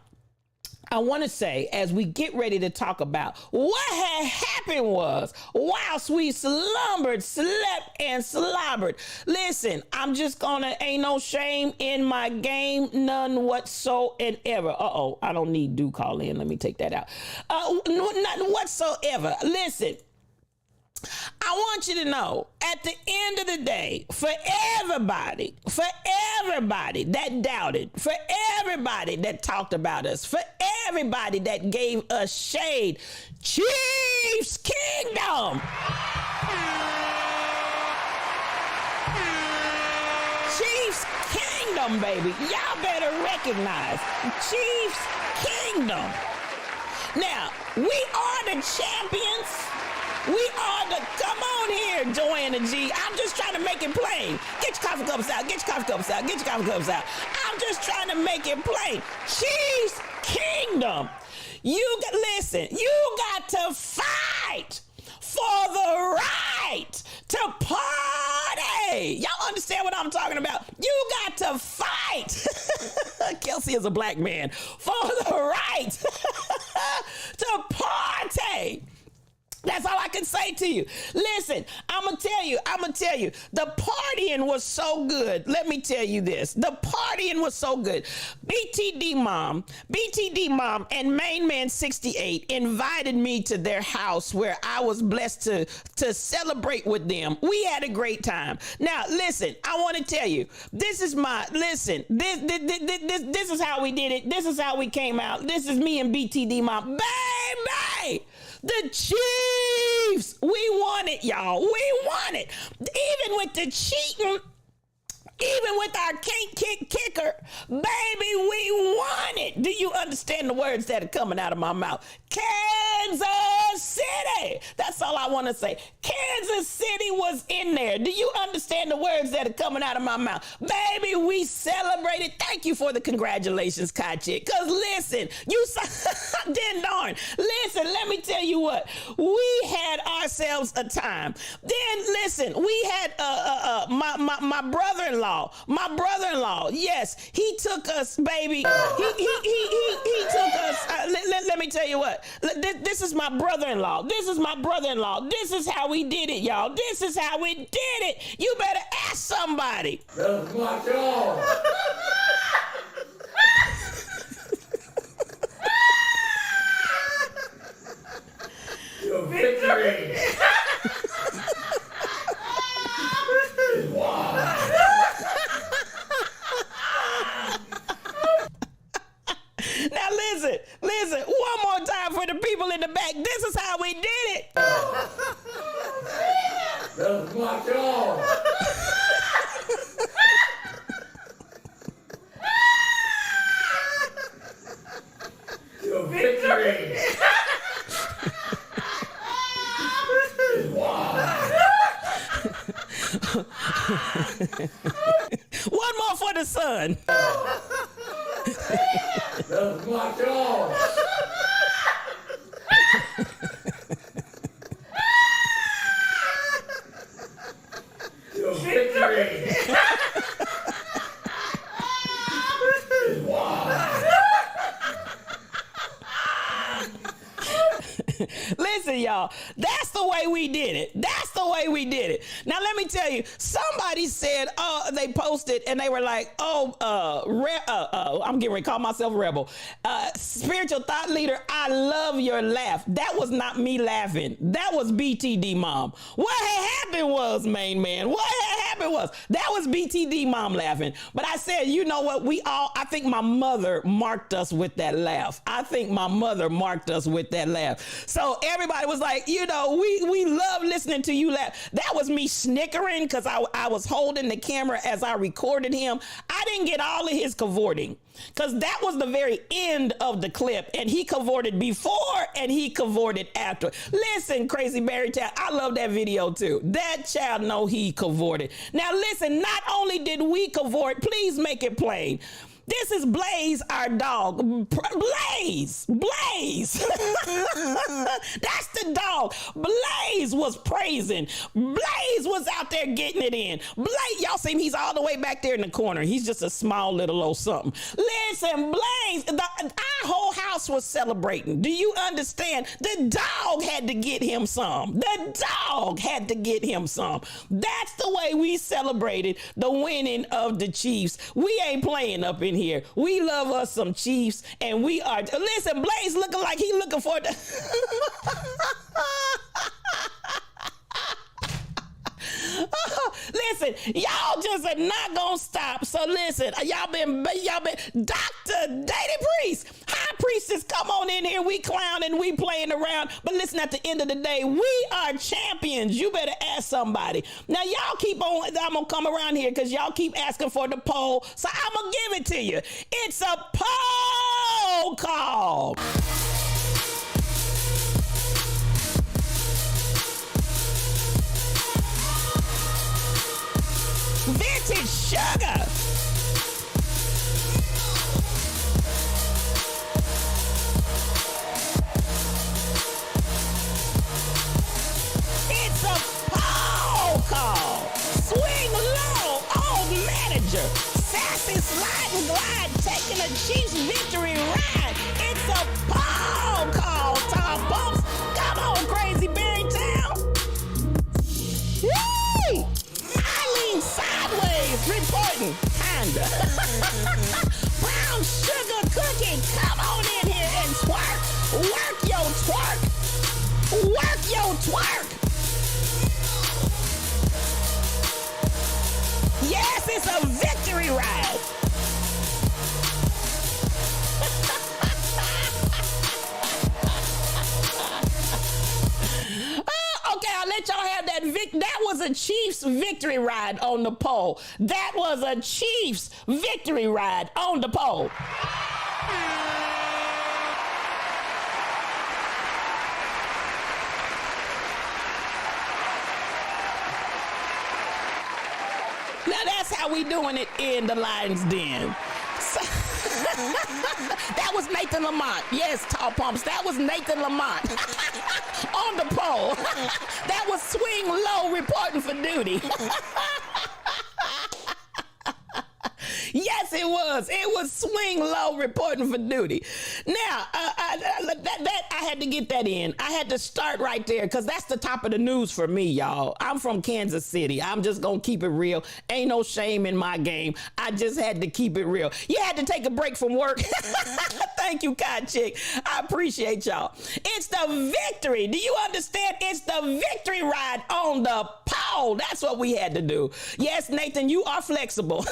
I want to say, as we get ready to talk about what had happened was, whilst we slumbered, slept, and slobbered. Listen, I'm just gonna, ain't no shame in my game, none whatsoever. I don't need do call in. Let me take that out. Nothing whatsoever. Listen, I want you to know, at the end of the day, for everybody that doubted, for everybody that talked about us, for everybody that gave us shade, Chiefs Kingdom. Chiefs Kingdom, baby. Y'all better recognize Chiefs Kingdom. Now, we are the champions. We are the, come on here, Joanna G. I'm just trying to make it plain. Get your coffee cups out, get your coffee cups out, get your coffee cups out. I'm just trying to make it plain. Chiefs Kingdom. Listen, you got to fight for the right to party. Y'all understand what I'm talking about? You got to fight. Kelsey is a black man. For the right to party. That's all I can say to you. Listen, I'm going to tell you, the partying was so good. Let me tell you this. The partying was so good. BTD Mom, and Main Man 68 invited me to their house where I was blessed to celebrate with them. We had a great time. Now, listen, I want to tell you, this is how we did it. This is how we came out. This is me and BTD Mom. Baby! The Chiefs, we won it, y'all. We won it. Even with the cheating, even with our kicker, baby, we won it. Do you understand the words that are coming out of my mouth? Kansas City. That's all I want to say. Kansas City was in there. Do you understand the words that are coming out of my mouth? Baby, we celebrated. Thank you for the congratulations, Kai Chick. Because listen, then darn. Listen, let me tell you what. We had ourselves a time. Then listen, we had my brother-in-law. My brother-in-law, yes, he took us, baby. He took us. Let me tell you what. This is my brother-in-law. This is my brother-in-law. This is how we did it, y'all. This is how we did it. You better ask somebody. That's my job. Your victory. Wow. Now listen, one more time for the people in the back. This is how we did it. Let's march on. To victory. Is won. One more for the sun. Let's march on. To victory. Is won. Listen, y'all, that's the way we did it. That's the way we did it. Now, let me tell you, somebody said, they posted and they were like, I'm getting ready to call myself Rebel. Spiritual thought leader, I love your laugh. That was not me laughing. That was BTD Mom. What had happened was, main man, that was BTD Mom laughing. But I said, you know what? I think my mother marked us with that laugh. So everybody was like, we love listening to you laugh. That was me snickering because I was holding the camera as I recorded him. I didn't get all of his cavorting because that was the very end of the clip, and he cavorted before and he cavorted after. Listen, Crazy Berry Town, I love that video too. That child know he cavorted. Now listen, not only did we cavort, please make it plain. This is Blaze, our dog. Blaze. That's the dog. Blaze was praising. Blaze was out there getting it in. Blaze, y'all see him? He's all the way back there in the corner. He's just a small little old something. Listen, Blaze, our whole house was celebrating. Do you understand? The dog had to get him some. That's the way we celebrated the winning of the Chiefs. We ain't playing up in here. We love us some Chiefs, and we are. Listen, Blaze looking like he looking for the. Listen, y'all just are not gonna stop. So listen, y'all been Dr. Daddy Priest, High Priestess, come on in here. We clowning, we playing around. But listen, at the end of the day, we are champions. You better ask somebody. Now y'all keep on. I'm gonna come around here because y'all keep asking for the poll. So I'm gonna give it to you. It's a poll call. Vintage Sugar. It's a poll call. Swing low, old manager. Sassy slide and glide, taking a Chiefs victory ride. It's a poll call, Tom Bumps. Come on, Crazy Berry Town. Yay! Sideways reporting, kinda. Brown sugar cookie, come on in here and twerk. Work your twerk. Work your twerk. Yes, it's a victory ride. Okay, I'll let y'all have that. That was a Chiefs victory ride on the poll. That was a Chiefs victory ride on the poll. Now that's how we doing it in the Lion's Den. That was Nathan Lamont. Yes, Tall Pumps. That was Nathan Lamont on the pole. That was Swing Low reporting for duty. Yes, it was. It was Swing Low reporting for duty. Now, I had to get that in. I had to start right there because that's the top of the news for me, y'all. I'm from Kansas City. I'm just going to keep it real. Ain't no shame in my game. I just had to keep it real. You had to take a break from work. Thank you, Cod Chick. I appreciate y'all. It's the victory. Do you understand? It's the victory ride on the pole. That's what we had to do. Yes, Nathan, you are flexible.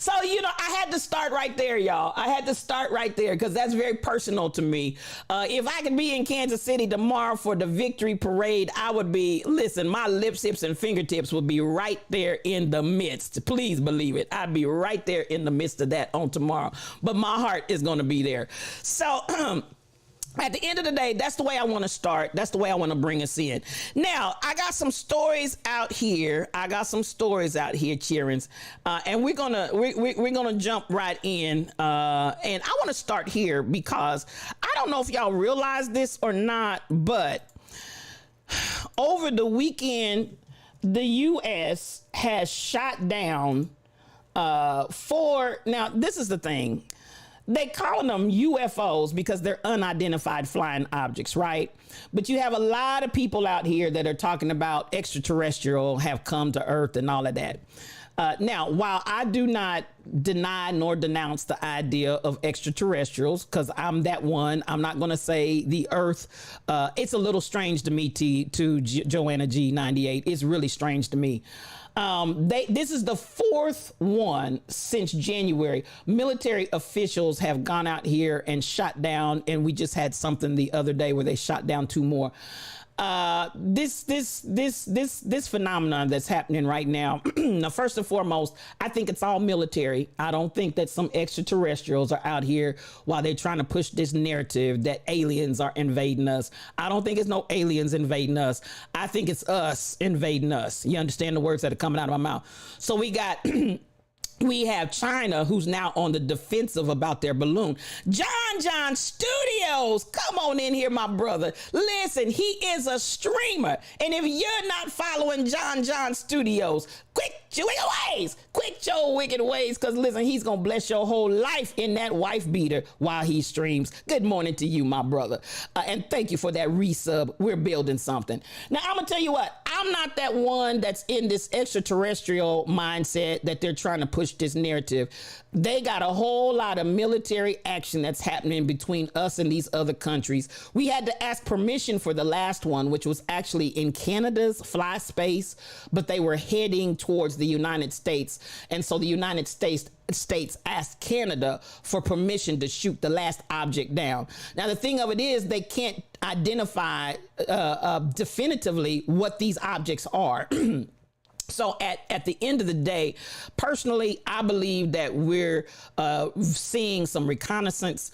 So, I had to start right there, y'all. I had to start right there because that's very personal to me. If I could be in Kansas City tomorrow for the victory parade, I would be, listen, my lips, hips, and fingertips would be right there in the midst. Please believe it. I'd be right there in the midst of that on tomorrow. But my heart is going to be there. So, at the end of the day, that's the way I want to start. That's the way I want to bring us in. Now, I got some stories out here. Cheerings, and we're gonna jump right in. And I want to start here because I don't know if y'all realize this or not, but over the weekend, the U.S. has shot down now, this is the thing. They calling them UFOs because they're unidentified flying objects, right? But you have a lot of people out here that are talking about extraterrestrial have come to Earth and all of that. Now, while I do not deny nor denounce the idea of extraterrestrials, because I'm that one, I'm not going to say the Earth. It's a little strange to me, to Joanna G98. It's really strange to me. This is the fourth one since January. Military officials have gone out here and shot down, and we just had something the other day where they shot down 2 more. This phenomenon that's happening right now. Now, first and foremost, I think it's all military. I don't think that some extraterrestrials are out here while they're trying to push this narrative that aliens are invading us. I don't think it's no aliens invading us. I think it's us invading us. You understand the words that are coming out of my mouth? So we got we have China, who's now on the defensive about their balloon. John Studios, come on in here, my brother. Listen, he is a streamer. And if you're not following John Studios, quit your wicked ways. Because listen, he's going to bless your whole life in that wife beater while he streams. Good morning to you, my brother. And thank you for that resub. We're building something. Now, I'm going to tell you what. I'm not that one that's in this extraterrestrial mindset that they're trying to push this narrative. They got a whole lot of military action that's happening between us and these other countries. We had to ask permission for the last one, which was actually in Canada's fly space, but they were heading towards the United States. And so the United States asked Canada for permission to shoot the last object down. Now, the thing of it is they can't identify definitively what these objects are. So at the end of the day, personally, I believe that we're seeing some reconnaissance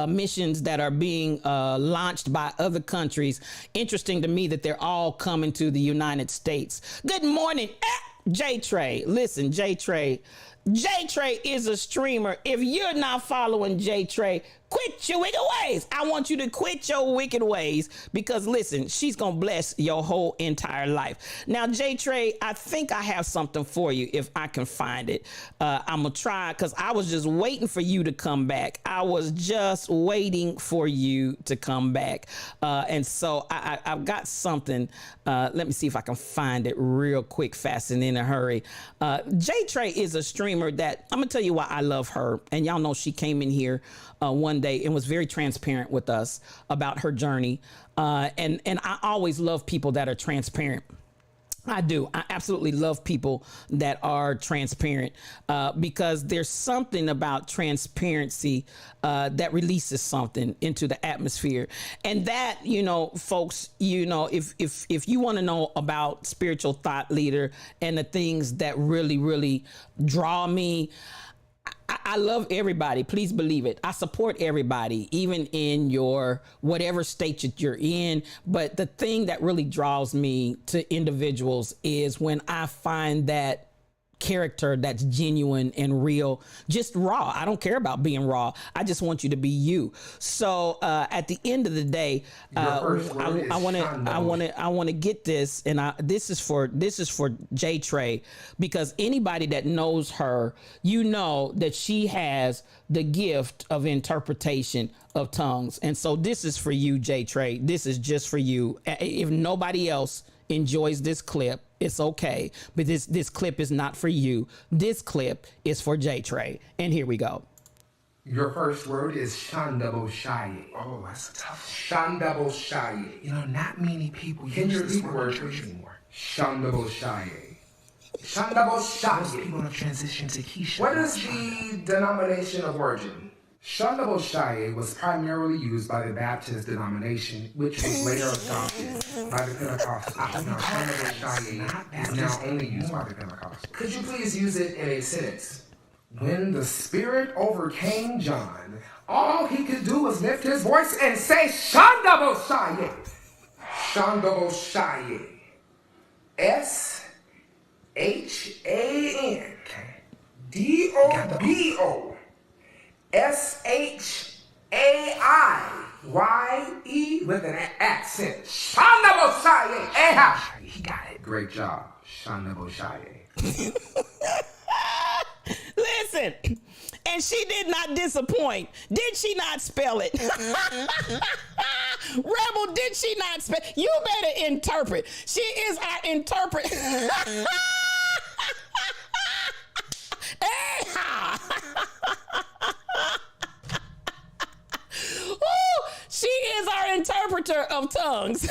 missions that are being launched by other countries. Interesting to me that they're all coming to the United States. Good morning, J-Trey. Listen, J-Trey is a streamer. If you're not following J-Trey, quit your wicked ways. I want you to quit your wicked ways because listen, she's going to bless your whole entire life. Now, J-Trey, I think I have something for you if I can find it. I'm going to try because I was just waiting for you to come back. And so I've got something. Let me see if I can find it real quick, fast and in a hurry. J-Trey is a streamer that I'm going to tell you why I love her. And y'all know she came in here one day and was very transparent with us about her journey. And I always love people that are transparent. I do. I absolutely love people that are transparent because there's something about transparency that releases something into the atmosphere. And that, folks, if you want to know about spiritual thought leader and the things that really, really draw me, I love everybody. Please believe it. I support everybody, even in your whatever state that you're in. But the thing that really draws me to individuals is when I find that character that's genuine and real, just raw. I don't care about being raw. I just want you to be you. So at the end of the day, I want to get this, and this is for J-Trey, because anybody that knows her, that she has the gift of interpretation of tongues. And so this is for you, J-Trey. This is just for you. If nobody else enjoys this clip, it's okay, but this clip is not for you. This clip is for J-Trey. And here we go. Your first word is Shandaboshaye. Oh, that's tough. Shandaboshaye. Not many people use this word anymore. Shandaboshaye. Shandaboshaye. People have transitioned to Keisha. What is the denomination of origin? Shandaboshaye was primarily used by the Baptist denomination, which was later adopted by the Pentecostals. Now, Shandaboshaye is now only used by the Pentecostals. Could you please use it in a sentence? When the Spirit overcame John, all he could do was lift his voice and say, Shandaboshaye. Shandaboshaye. SHANDABOSHAYE with an accent. Shandaboshaye. He got it. Great job. Shandaboshaye. Listen, and she did not disappoint. Did she not spell it? Rebel, did she not spell? You better interpret. She is our interpret. She is our interpreter of tongues.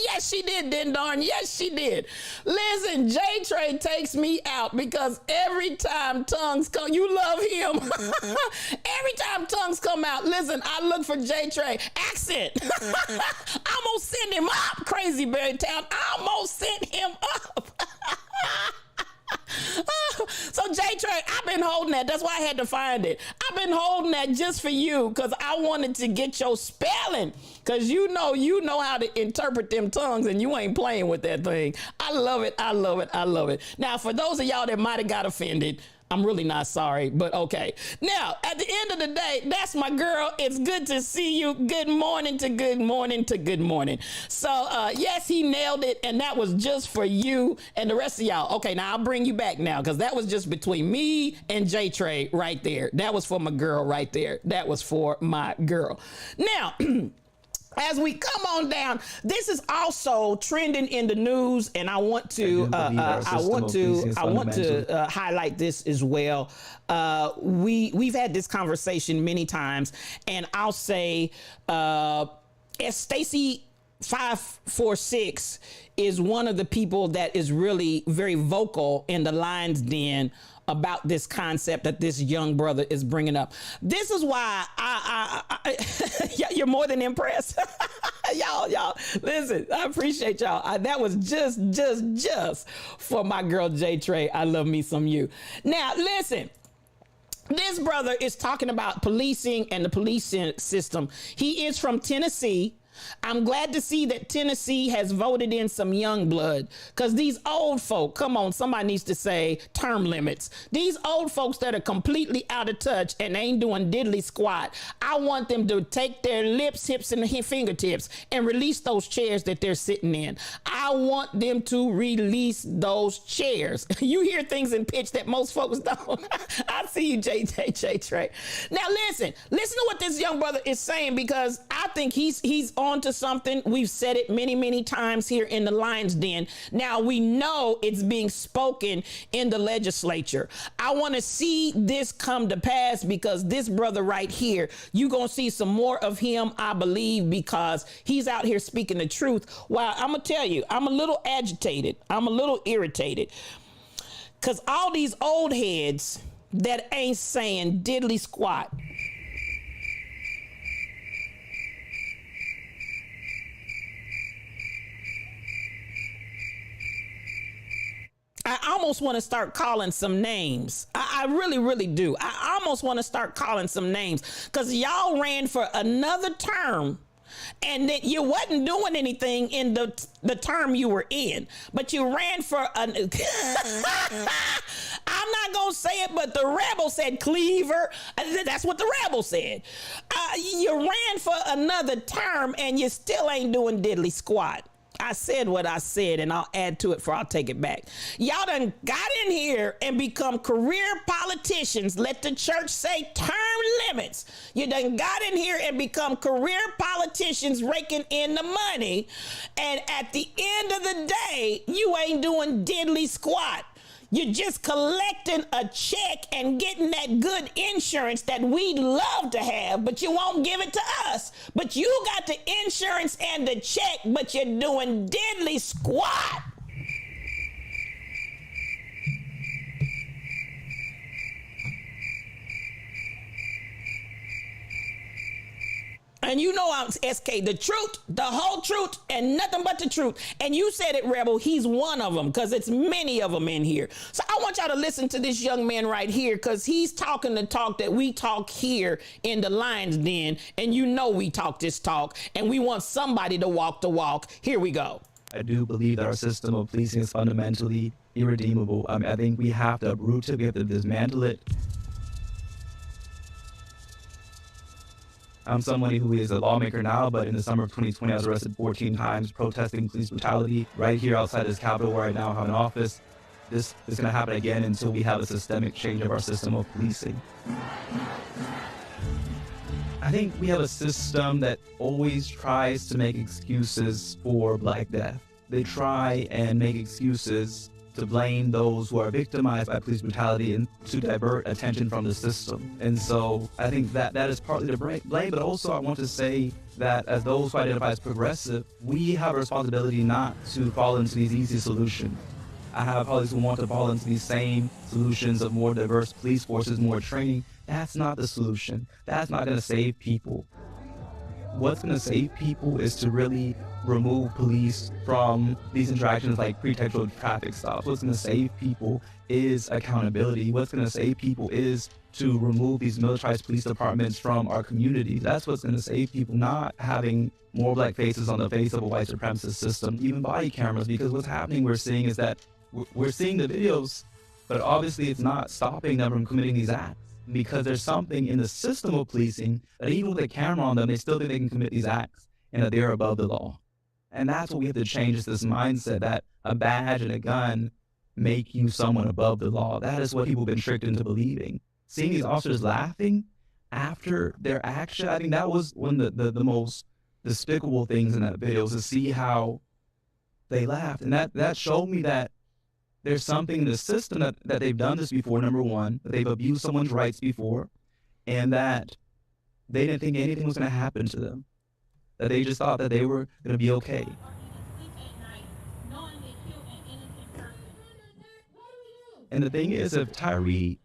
Yes, she did, Den Darn. Yes, she did. Listen, J Trey takes me out because every time tongues come, you love him. Every time tongues come out, listen, I look for J Trey. Accent. I'm gonna send him up, Crazy Berry Town. I'm gonna send him up. So J Trey, I've been holding that. That's why I had to find it. I've been holding that just for you because I wanted to get your spelling. Because you know how to interpret them tongues and you ain't playing with that thing. I love it. I love it. I love it. Now, for those of y'all that might have got offended, I'm really not sorry, but okay. Now, at the end of the day, that's my girl. It's good to see you. Good morning to good morning to good morning. So, yes, he nailed it, and that was just for you and the rest of y'all. Okay, now I'll bring you back now, because that was just between me and J Trey right there. That was for my girl right there. That was for my girl. Now, as we come on down, this is also trending in the news, and I want to highlight this as well. We've had this conversation many times, and I'll say, as Stacy 546 is one of the people that is really very vocal in the Lion's Den about this concept that this young brother is bringing up. This is why you're more than impressed. y'all, listen, I appreciate y'all. That was just for my girl J Trey. I love me some you. Now, listen. This brother is talking about policing and the policing system. He is from Tennessee. I'm glad to see that Tennessee has voted in some young blood, because these old folk, come on, somebody needs to say term limits. These old folks that are completely out of touch and ain't doing diddly squat, I want them to take their lips, hips, and fingertips and release those chairs that they're sitting in. I want them to release those chairs. You hear things in pitch that most folks don't. I see you, J Trey. Now listen to what this young brother is saying, because I think he's on to something. We've said it many times here in the Lion's Den. Now we know it's being spoken in the legislature. I want to see this come to pass, because this brother right here, you're going to see some more of him, I believe, because he's out here speaking the truth. Well, I'm going to tell you, I'm a little agitated. I'm a little irritated, because all these old heads that ain't saying diddly squat. I almost want to start calling some names. I really do. I almost want to start calling some names, because y'all ran for another term and then you wasn't doing anything in the term you were in, but you ran for I'm not going to say it, but the rebel said Cleaver. That's what the rebel said. You ran for another term and you still ain't doing diddly squat. I said what I said, and I'll add to it before I'll take it back. Y'all done got in here and become career politicians. Let the church say term limits. You done got in here and become career politicians raking in the money. And at the end of the day, you ain't doing diddly squat. You're just collecting a check and getting that good insurance that we'd love to have, but you won't give it to us. But you got the insurance and the check, but you're doing diddly squat. And you know I'm SK, the truth, the whole truth, and nothing but the truth. And you said it, Rebel, he's one of them, because it's many of them in here. So I want y'all to listen to this young man right here, because he's talking the talk that we talk here in the Lion's Den. And you know we talk this talk, and we want somebody to walk the walk. Here we go. I do believe that our system of policing is fundamentally irredeemable. I think we have to uproot it, we have to dismantle it. I'm somebody who is a lawmaker now, but in the summer of 2020, I was arrested 14 times protesting police brutality right here outside this Capitol where I now have an office. This is going to happen again until we have a systemic change of our system of policing. I think we have a system that always tries to make excuses for Black death. They try and make excuses to blame those who are victimized by police brutality and to divert attention from the system. And so I think that is partly to blame, but also I want to say that as those who identify as progressive, we have a responsibility not to fall into these easy solutions. I have colleagues who want to fall into these same solutions of more diverse police forces, more training. That's not the solution. That's not going to save people. What's going to save people is to really remove police from these interactions like pretextual traffic stops. What's going to save people is accountability. What's going to save people is to remove these militarized police departments from our communities. That's what's going to save people, not having more Black faces on the face of a white supremacist system, even body cameras, because what's happening, we're seeing is that we're seeing the videos, but obviously it's not stopping them from committing these acts, because there's something in the system of policing that even with a camera on them, they still think they can commit these acts and that they're above the law. And that's what we have to change, is this mindset that a badge and a gun make you someone above the law. That is what people have been tricked into believing. Seeing these officers laughing after their action, I think that was one of the most despicable things in that video, was to see how they laughed. And that showed me that there's something in the system that they've done this before, number one, that they've abused someone's rights before, and that they didn't think anything was going to happen to them, that they just thought that they were going to be okay. And the thing is, if Tyre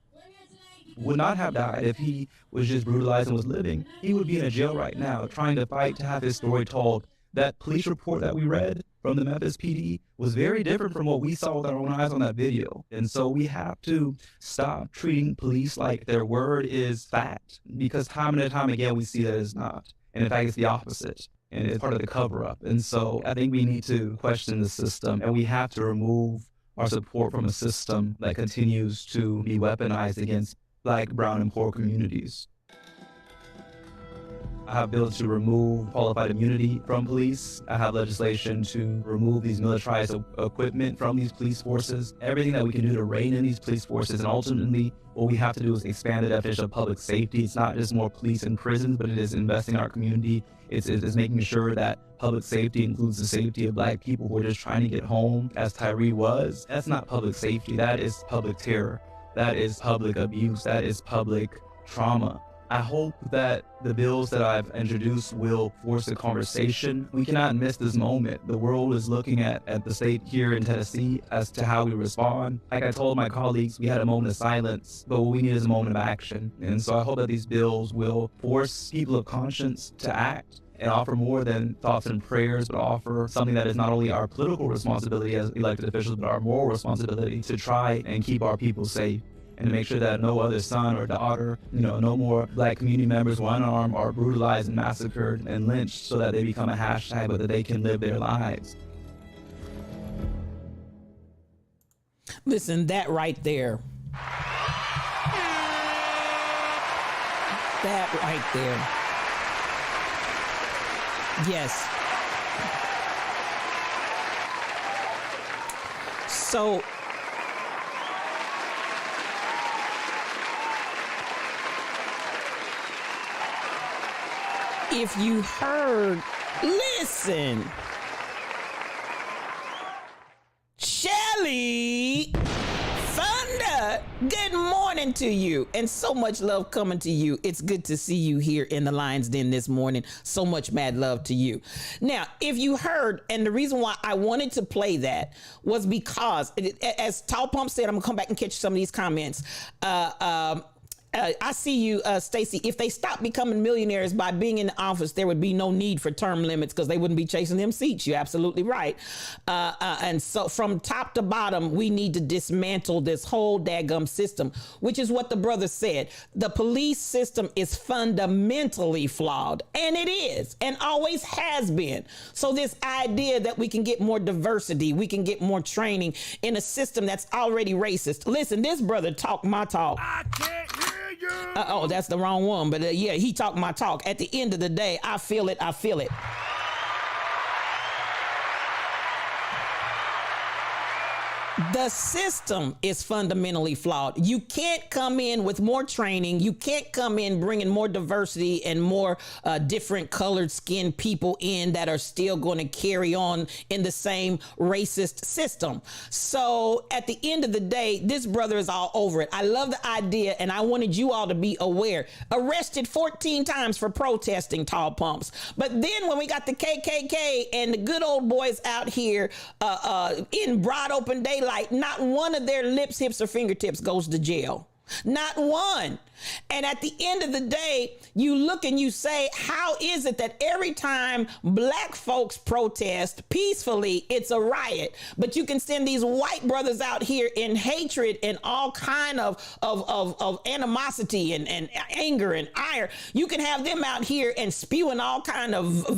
would not have died, if he was just brutalized and was living, he would be in a jail right now trying to fight to have his story told. That police report that we read from the Memphis PD was very different from what we saw with our own eyes on that video. And so we have to stop treating police like their word is fact, because time and time again we see that it's not. And in fact, it's the opposite. And it's part of the cover-up. And so I think we need to question the system, and we have to remove our support from a system that continues to be weaponized against Black, brown, and poor communities. I have bills to remove qualified immunity from police. I have legislation to remove these militarized equipment from these police forces. Everything that we can do to rein in these police forces, and ultimately what we have to do is expand the definition of public safety. It's not just more police in prisons, but it is investing in our community. It's making sure that public safety includes the safety of Black people who are just trying to get home, as Tyre was. That's not public safety. That is public terror. That is public abuse. That is public trauma. I hope that the bills that I've introduced will force a conversation. We cannot miss this moment. The world is looking at the state here in Tennessee as to how we respond. Like I told my colleagues, we had a moment of silence, but what we need is a moment of action. And so I hope that these bills will force people of conscience to act and offer more than thoughts and prayers, but offer something that is not only our political responsibility as elected officials, but our moral responsibility to try and keep our people safe, and to make sure that no other son or daughter, no more Black community members were unarmed or brutalized and massacred and lynched so that they become a hashtag, but that they can live their lives. Listen, that right there. That right there. Yes. So, if you heard, listen, Shelly Thunder, good morning to you, and so much love coming to you. It's good to see you here in the Lion's Den this morning. So much mad love to you. Now, if you heard, and the reason why I wanted to play that was because, as Tall Pump said, I'm gonna come back and catch some of these comments. I see you, Stacey. If they stopped becoming millionaires by being in the office, there would be no need for term limits because they wouldn't be chasing them seats. You're absolutely right. And so from top to bottom, we need to dismantle this whole daggum system, which is what the brother said. The police system is fundamentally flawed, and it is, and always has been. So this idea that we can get more diversity, we can get more training in a system that's already racist. Listen, this brother talk my talk. I can't hear you. Oh, that's the wrong one. But yeah, he talked my talk. At the end of the day, I feel it. I feel it. The system is fundamentally flawed. You can't come in with more training. You can't come in bringing more diversity and more different colored skinned people in that are still going to carry on in the same racist system. So at the end of the day, this brother is all over it. I love the idea, and I wanted you all to be aware. Arrested 14 times for protesting, Tall Pumps. But then when we got the KKK and the good old boys out here in broad open daylight, not one of their lips, hips, or fingertips goes to jail. Not one. And at the end of the day, you look and you say, how is it that every time black folks protest peacefully, it's a riot? But you can send these white brothers out here in hatred and all kind of animosity and anger and ire. You can have them out here and spewing all kind of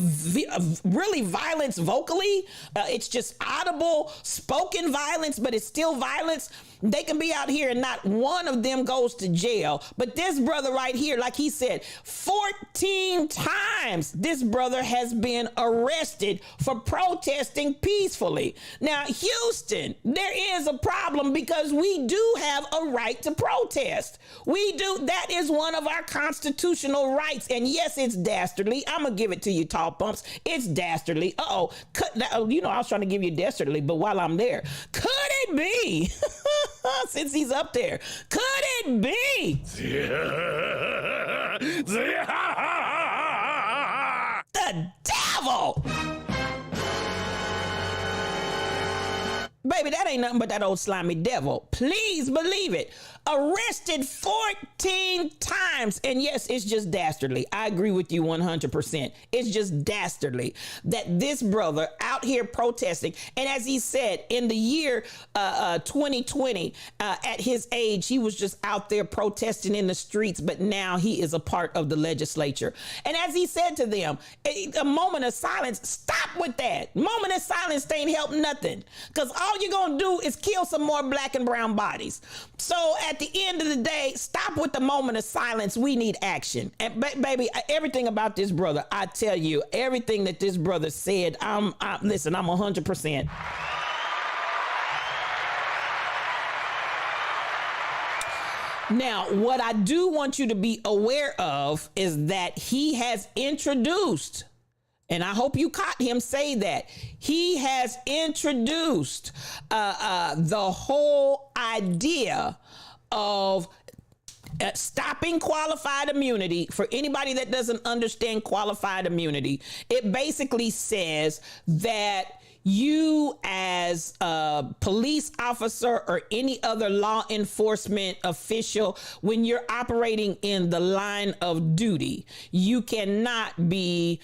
really violence vocally. It's just audible, spoken violence, but it's still violence. They can be out here and not one of them goes to jail. But this brother right here, like he said, 14 times this brother has been arrested for protesting peacefully. Now, Houston, there is a problem because we do have a right to protest. We do. That is one of our constitutional rights. And yes, it's dastardly. I'm going to give it to you, Tall Pumps. It's dastardly. You know, I was trying to give you dastardly, but while I'm there, could it be? Since he's up there, could it be the devil? Baby, that ain't nothing but that old slimy devil. Please believe it. Arrested 14 times. And yes, it's just dastardly. I agree with you 100%. It's just dastardly that this brother out here protesting. And as he said, in the year 2020, at his age, he was just out there protesting in the streets. But now he is a part of the legislature. And as he said to them, a moment of silence, stop with that. Moment of silence ain't help nothing. Because all you're going to do is kill some more black and brown bodies. So at the end of the day, stop with the moment of silence. We need action. And baby, everything about this brother, I tell you, everything that this brother said, listen, I'm 100%. Now, what I do want you to be aware of is that he has introduced, and I hope you caught him say that, he has introduced the whole idea of stopping qualified immunity. For anybody that doesn't understand qualified immunity, it basically says that you as a police officer or any other law enforcement official, when you're operating in the line of duty, you cannot be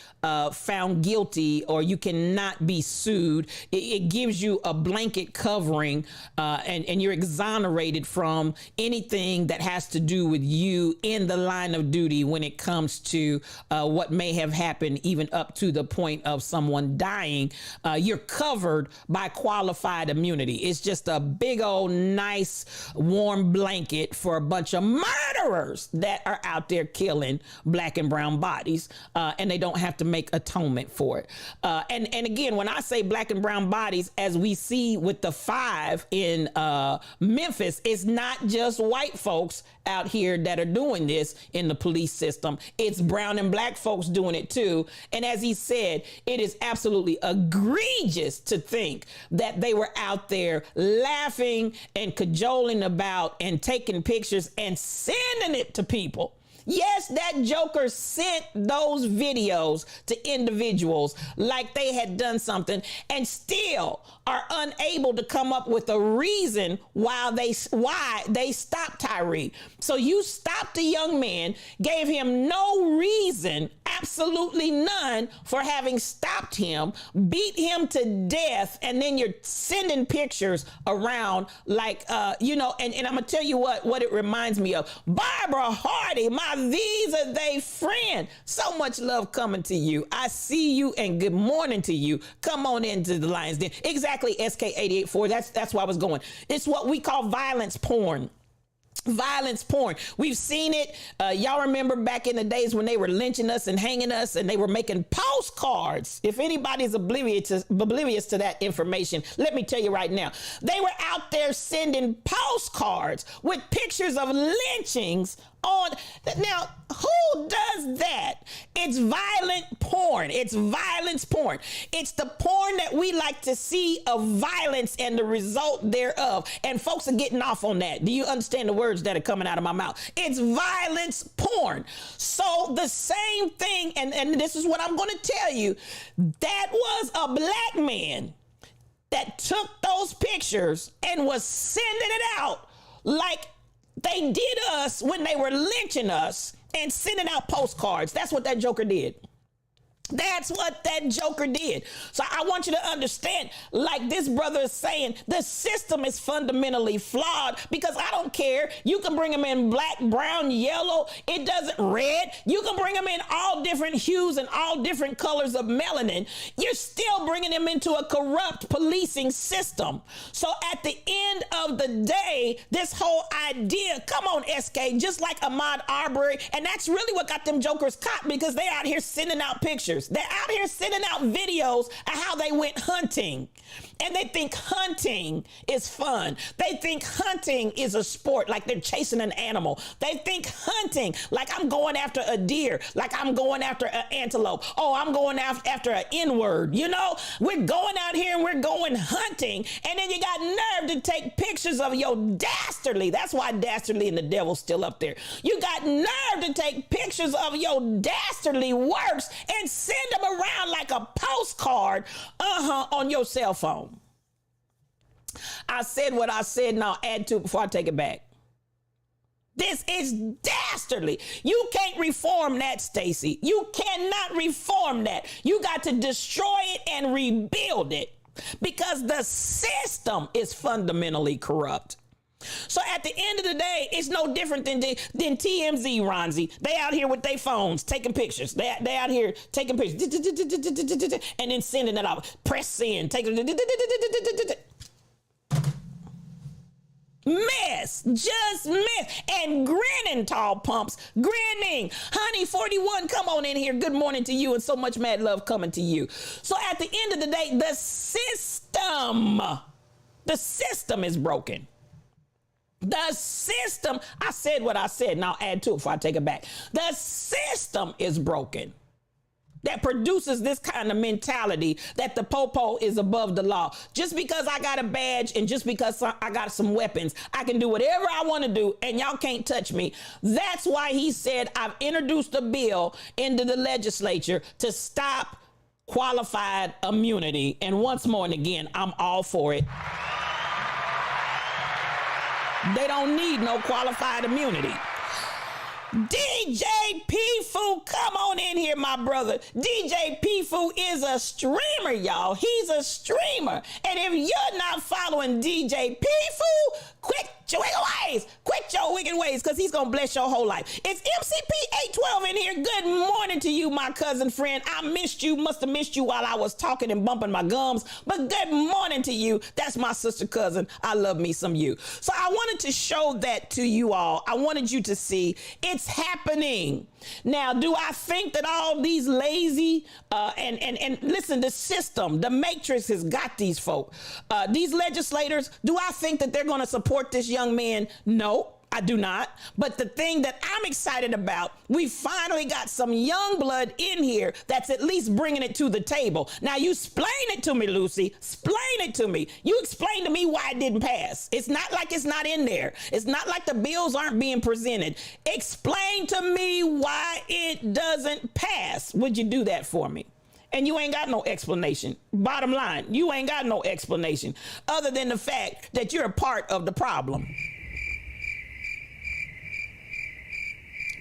found guilty or you cannot be sued. It gives you a blanket covering and you're exonerated from anything that has to do with you in the line of duty when it comes to what may have happened even up to the point of someone dying. You're covered by qualified immunity. It's just a big old nice warm blanket for a bunch of murderers that are out there killing black and brown bodies, and they don't have to make atonement for it. And again, when I say black and brown bodies, as we see with the 5 in Memphis, it's not just white folks out here that are doing this in the police system. It's brown and black folks doing it too. And as he said, it is absolutely egregious to think that they were out there laughing and cajoling about and taking pictures and sending it to people Yes, that joker sent those videos to individuals like they had done something and still are unable to come up with a reason why they stopped Tyre. So you stopped the young man, gave him no reason, absolutely none, for having stopped him, beat him to death, and then you're sending pictures around like, and I'm gonna tell you what it reminds me of. Barbara Hardy, my Visa They friend. So much love coming to you. I see you and good morning to you. Come on into the Lions Den. Exactly, SK884. That's where I was going. It's what we call violence porn. Violence porn. We've seen it. Y'all remember back in the days when they were lynching us and hanging us and they were making postcards. If anybody's oblivious to that information, let me tell you right now, they were out there sending postcards with pictures of lynchings on. Now, who does that? It's violent porn. It's violence porn. It's the porn that we like to see of violence and the result thereof. And folks are getting off on that. Do you understand the words that are coming out of my mouth? It's violence porn. So the same thing, and this is what I'm going to tell you, that was a black man that took those pictures and was sending it out like they did us when they were lynching us and sending out postcards. That's what that joker did. That's what that joker did. So I want you to understand, like this brother is saying, the system is fundamentally flawed because I don't care. You can bring them in black, brown, yellow. It doesn't red. You can bring them in all different hues and all different colors of melanin. You're still bringing them into a corrupt policing system. So at the end of the day, this whole idea, come on, SK, just like Ahmaud Arbery, and that's really what got them jokers caught because they out here sending out pictures. They're out here sending out videos of how they went hunting. And they think hunting is fun. They think hunting is a sport, like they're chasing an animal. They think hunting like I'm going after a deer, like I'm going after an antelope. Oh, I'm going after an N-word. You know, we're going out here and we're going hunting. And then you got nerve to take pictures of your dastardly. That's why dastardly and the devil's still up there. You got nerve to take pictures of your dastardly works and send them around like a postcard on your cell phone. I said what I said, and I'll add to it before I take it back. This is dastardly. You can't reform that, Stacy. You cannot reform that. You got to destroy it and rebuild it because the system is fundamentally corrupt. So at the end of the day, it's no different than TMZ, Ronzi. They out here with their phones taking pictures. They out here taking pictures and then sending it out. Press send. Mess, just mess, and grinning, tall pumps, grinning. Honey 41, come on in here. Good morning to you and so much mad love coming to you. So at the end of the day, the system is broken. The system, I said what I said, and I'll add to it before I take it back. The system is broken. That produces this kind of mentality that the popo is above the law. Just because I got a badge and just because I got some weapons, I can do whatever I want to do and y'all can't touch me. That's why he said I've introduced a bill into the legislature to stop qualified immunity. And once more and again, I'm all for it. They don't need no qualified immunity. DJ P-Foo, come on in here, my brother. DJ P-Foo is a streamer, y'all. He's a streamer. And if you're not following DJ P-Foo, quit your wicked ways, because he's going to bless your whole life. It's MCP812 in here. Good morning to you, my cousin friend. I missed you, must have missed you while I was talking and bumping my gums, but good morning to you. That's my sister cousin. I love me some you. So I wanted to show that to you all. I wanted you to see it's happening. Now, do I think that all these lazy, and listen, the system, the matrix has got these folk, these legislators, do I think that they're going to support this young man? No. I do not. But the thing that I'm excited about, we finally got some young blood in here that's at least bringing it to the table. Now, you explain it to me, Lucy. Explain it to me. You explain to me why it didn't pass. It's not like it's not in there. It's not like the bills aren't being presented. Explain to me why it doesn't pass. Would you do that for me? And you ain't got no explanation. Bottom line, you ain't got no explanation other than the fact that you're a part of the problem.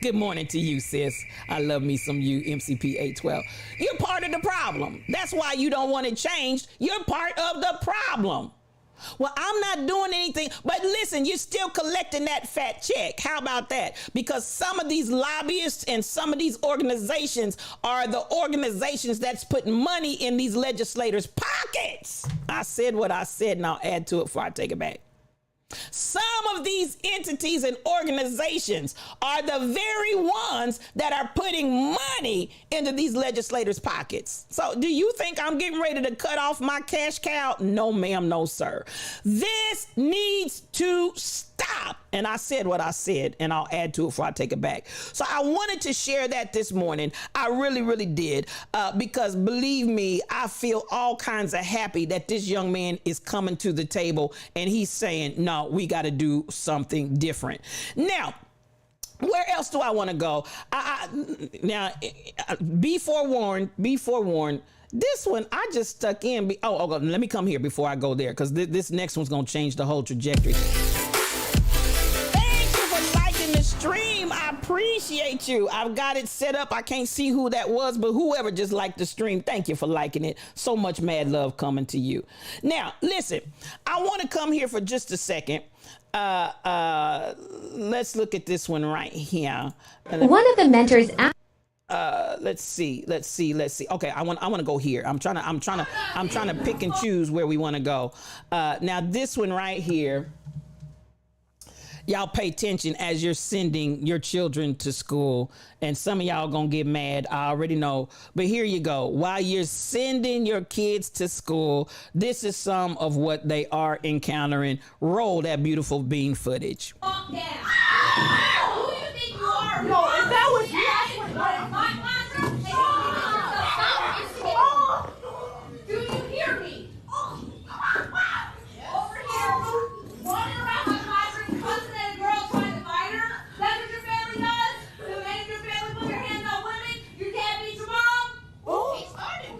Good morning to you, sis. I love me some you, MCP 812. You're part of the problem. That's why you don't want it changed. You're part of the problem. Well, I'm not doing anything, but listen, you're still collecting that fat check. How about that? Because some of these lobbyists and some of these organizations are the organizations that's putting money in these legislators' pockets. I said what I said, and I'll add to it before I take it back. Some of these entities and organizations are the very ones that are putting money into these legislators' pockets. So do you think I'm getting ready to cut off my cash cow? No, ma'am, no, sir. This needs to stop. And I said what I said, and I'll add to it before I take it back. So I wanted to share that this morning. I really, really did. Because believe me, I feel all kinds of happy that this young man is coming to the table and he's saying, no, we got to do something different. Now, where else do I want to go? Now, be forewarned. This one I just stuck in. Let me come here before I go there, because this next one's going to change the whole trajectory. Thank you for liking the stream. I appreciate you. I've got it set up. I can't see who that was, but whoever just liked the stream, thank you for liking it. So much mad love coming to you. Now, listen, I want to come here for just a second. Let's look at this one right here. One of the mentors let's see. Okay, I want to go here. I'm trying to pick and choose where we want to go. Now this one right here. Y'all pay attention as you're sending your children to school, and some of y'all gonna get mad. I already know, but here you go. While you're sending your kids to school, this is some of what they are encountering. Roll that beautiful bean footage. Who do you think you are? No, if that was you, my classroom. Do you hear me? Over here, running around my classroom, cussing at a girl, trying to fight her. That's what your family does? The minute your family put their hands on women, you can't beat your mom? She started.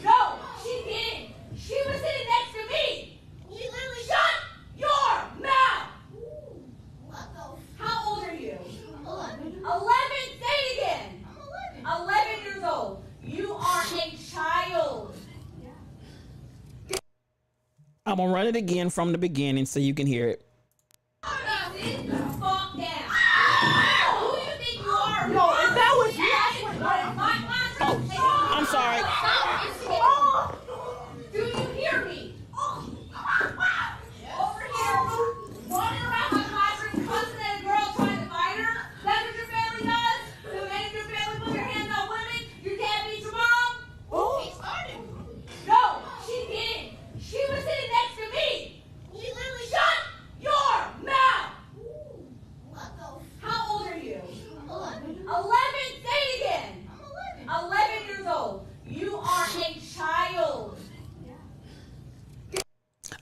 No, she didn't. She was sitting next to me. She literally shut your mouth. How old are you? 11. 11? Say it again. I'm 11 years old. You are a child. I'm gonna run it again from the beginning so you can hear it. Fuck down. Who do you think you are? No, if that was you, my classroom. I'm sorry. Do you hear me? Over here, running around my classroom, cussing at a girl, trying to fight her. That's what your family does? The minute your family put their hands on women, you can't beat your mom? She started. No, she didn't. She was sitting next to me. She literally shut your mouth. How old are you? 11. 11? Say it again. I'm 11 years old. You are a child.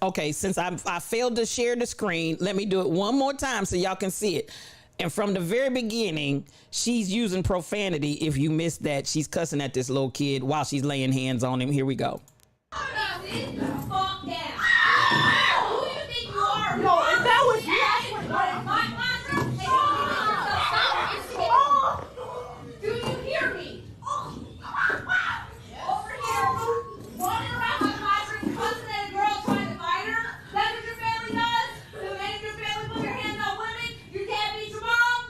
Okay, since I failed to share the screen, let me do it one more time so y'all can see it. And from the very beginning, she's using profanity. If you missed that, she's cussing at this little kid while she's laying hands on him. Here we go. Fuck down. Who do you think you are? No, if that was you, my classroom. Do you hear me? Over here, running around my classroom, cussing at a girl, trying to fight her. That's what your family does? The minute your family put their hands on women, you can't beat your mom?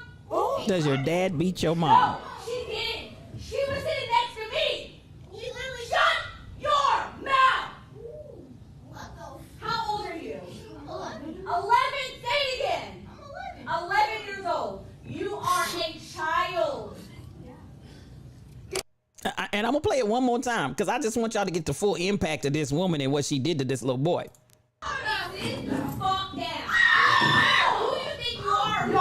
Does your dad beat your mom? No, she didn't. She was sitting next to me. She literally shut your mouth. How old are you? 11. 11? Say it again. I'm 11 years old. You are a child. And I'm gonna play it one more time because I just want y'all to get the full impact of this woman and what she did to this little boy. Fuck down. Who do you think you are? No,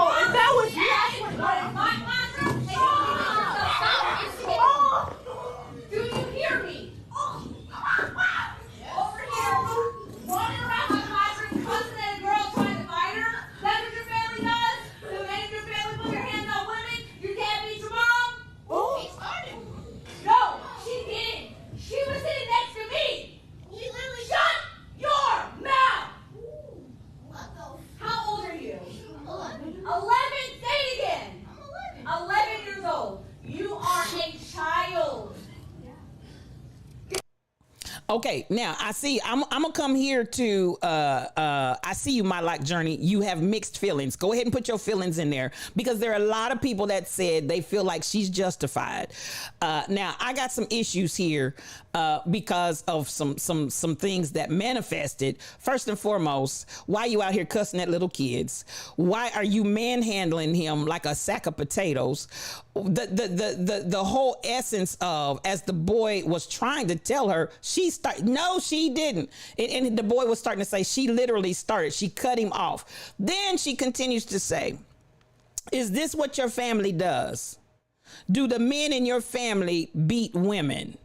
Okay, now I see. I'm gonna come here to. I see you, my like journey. You have mixed feelings. Go ahead and put your feelings in there because there are a lot of people that said they feel like she's justified. Now I got some issues here because of some things that manifested. First and foremost, why you out here cussing at little kids? Why are you manhandling him like a sack of potatoes? The whole essence of, as the boy was trying to tell her, no, she didn't. And the boy was starting to say, she literally started. She cut him off. Then she continues to say, is this what your family does? Do the men in your family beat women?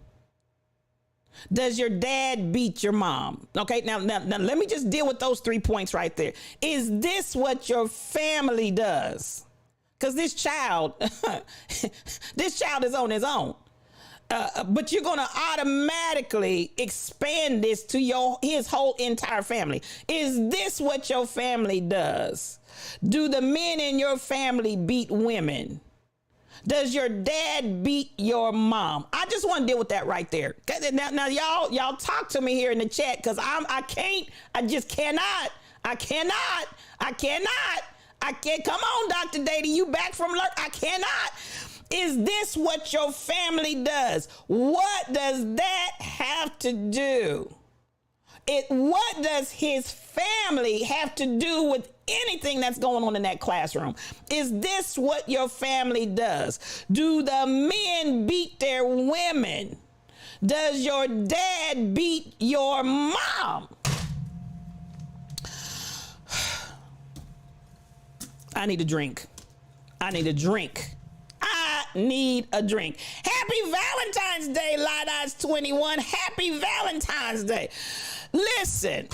Does your dad beat your mom? Okay, now let me just deal with those 3 points right there. Is this what your family does? Because this child is on his own. But you're going to automatically expand this to his whole entire family. Is this what your family does? Do the men in your family beat women? Does your dad beat your mom? I just want to deal with that right there. Now y'all talk to me here in the chat because I can't. Come on, Dr. Dady, you back from lurk? I cannot. Is this what your family does? What does that have to do? What does his family have to do with anything that's going on in that classroom? Is this what your family does? Do the men beat their women? Does your dad beat your mom? I need a drink. Happy Valentine's Day, Light Eyes 21. Happy Valentine's Day. Listen,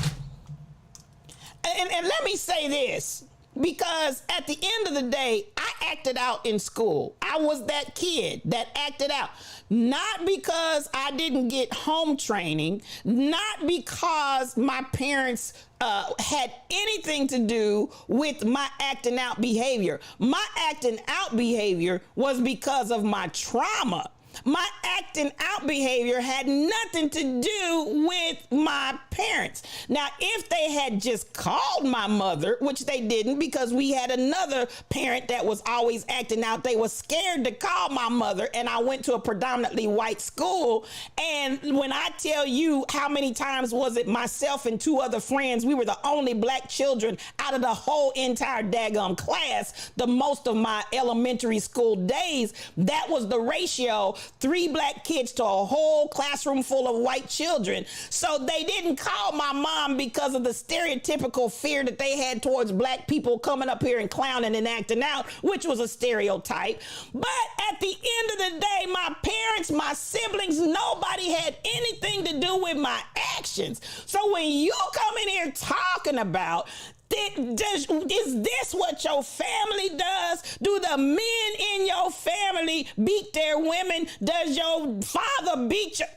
and let me say this, because at the end of the day, I acted out in school. I was that kid that acted out. Not because I didn't get home training, not because my parents had anything to do with my acting out behavior. My acting out behavior was because of my trauma. My acting out behavior had nothing to do with my parents. Now, if they had just called my mother, which they didn't because we had another parent that was always acting out, they were scared to call my mother, and I went to a predominantly white school. And when I tell you how many times was it myself and 2 other friends, we were the only black children out of the whole entire daggum class, the most of my elementary school days, that was the ratio. 3 black kids to a whole classroom full of white children. So they didn't call my mom because of the stereotypical fear that they had towards black people coming up here and clowning and acting out, which was a stereotype. But at the end of the day, my parents, my siblings, nobody had anything to do with my actions. So when you come in here talking about, is this what your family does? Do the men in your family beat their women? Does your father beat your...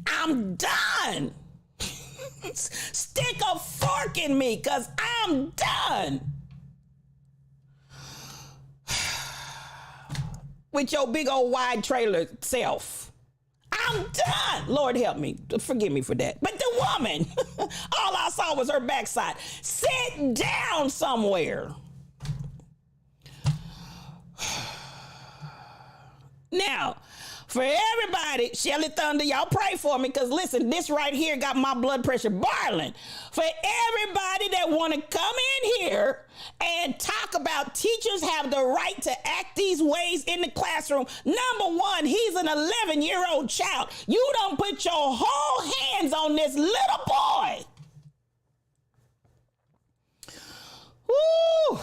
I'm done. Stick a fork in me, because I'm done with your big old wide trailer self. I'm done. Lord help me. Forgive me for that. But the woman, all I saw was her backside. Sit down somewhere. Now, for everybody, Shelly Thunder, y'all pray for me, because listen, this right here got my blood pressure boiling. For everybody that want to come in here and talk about teachers have the right to act these ways in the classroom. Number one, he's an 11-year-old child. You don't put your whole hands on this little boy. Woo!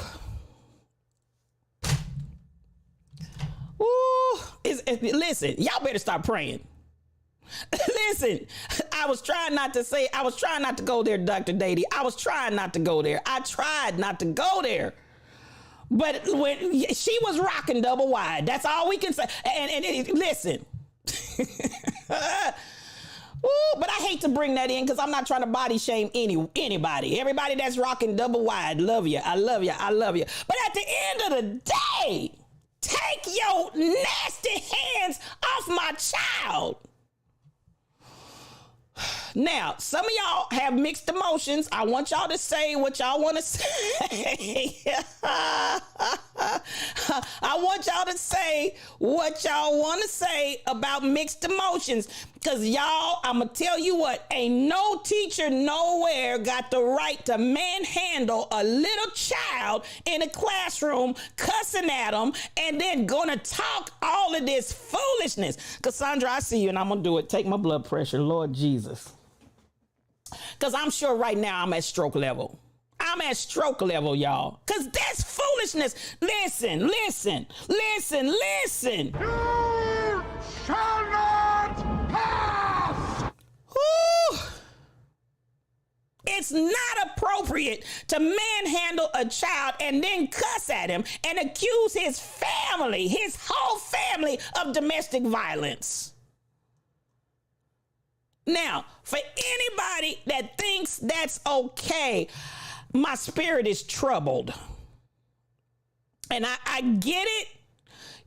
Ooh, listen, y'all better start praying. Listen, I was trying not to go there, Dr. Dady. I was trying not to go there. I tried not to go there. But when she was rocking double wide, that's all we can say. And listen. Ooh, but I hate to bring that in because I'm not trying to body shame anybody. Everybody that's rocking double wide, love you. I love you. I love you. But at the end of the day, take your nasty hands off my child. Now, some of y'all have mixed emotions. I want y'all to say what y'all want to say. I want y'all to say what y'all want to say about mixed emotions. Because y'all, I'm going to tell you what, ain't no teacher nowhere got the right to manhandle a little child in a classroom, cussing at them, and then going to talk all of this foolishness. Cassandra, I see you, and I'm going to do it. Take my blood pressure, Lord Jesus. Because I'm sure right now I'm at stroke level. I'm at stroke level, y'all. Because that's foolishness. Listen. You shall not pass! Whew. It's not appropriate to manhandle a child and then cuss at him and accuse his family, his whole family, of domestic violence. Now, for anybody that thinks that's okay, my spirit is troubled. And I get it.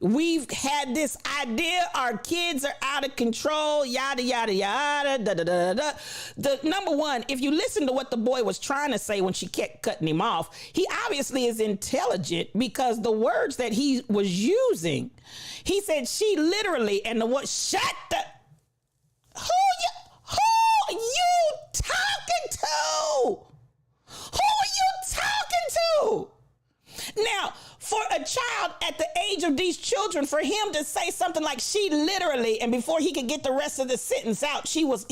We've had this idea our kids are out of control, yada, yada, yada, da, da, da, da. The number one, if you listen to what the boy was trying to say when she kept cutting him off, he obviously is intelligent because the words that he was using, he said she literally, and the word, shut the, who you talking to? Who are you talking to? Now, for a child at the age of these children, for him to say something like she literally, and before he could get the rest of the sentence out, she was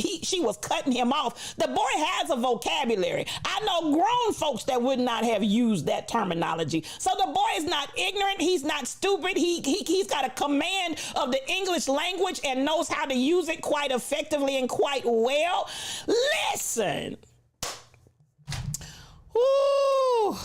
cutting him off. The boy has a vocabulary. I know grown folks that would not have used that terminology. So the boy is not ignorant. He's not stupid. He's got a command of the English language and knows how to use it quite effectively and quite well. Listen. Ooh.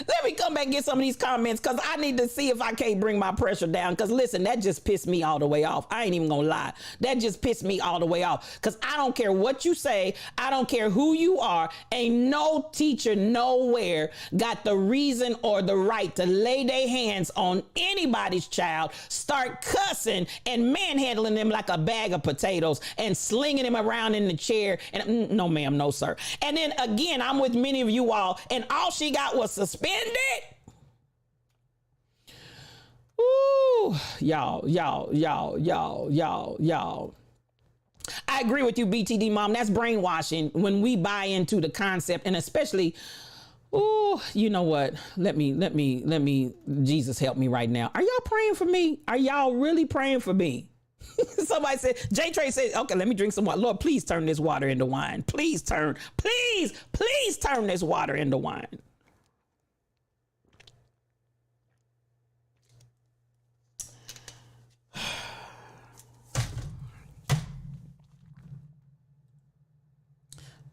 Let me come back and get some of these comments because I need to see if I can't bring my pressure down. Because listen, that just pissed me all the way off. I ain't even gonna lie. That just pissed me all the way off. Because I don't care what you say. I don't care who you are. Ain't no teacher nowhere got the reason or the right to lay their hands on anybody's child, start cussing and manhandling them like a bag of potatoes and slinging them around in the chair. And no, ma'am, no, sir. And then again, I'm with many of you all, and all she got was suspended. Ooh, y'all. I agree with you, BTD mom. That's brainwashing when we buy into the concept, and especially, ooh, you know what? Let me, Jesus help me right now. Are y'all praying for me? Are y'all really praying for me? Somebody said, J Trey said, okay, let me drink some water. Lord, please turn this water into wine. Please turn this water into wine.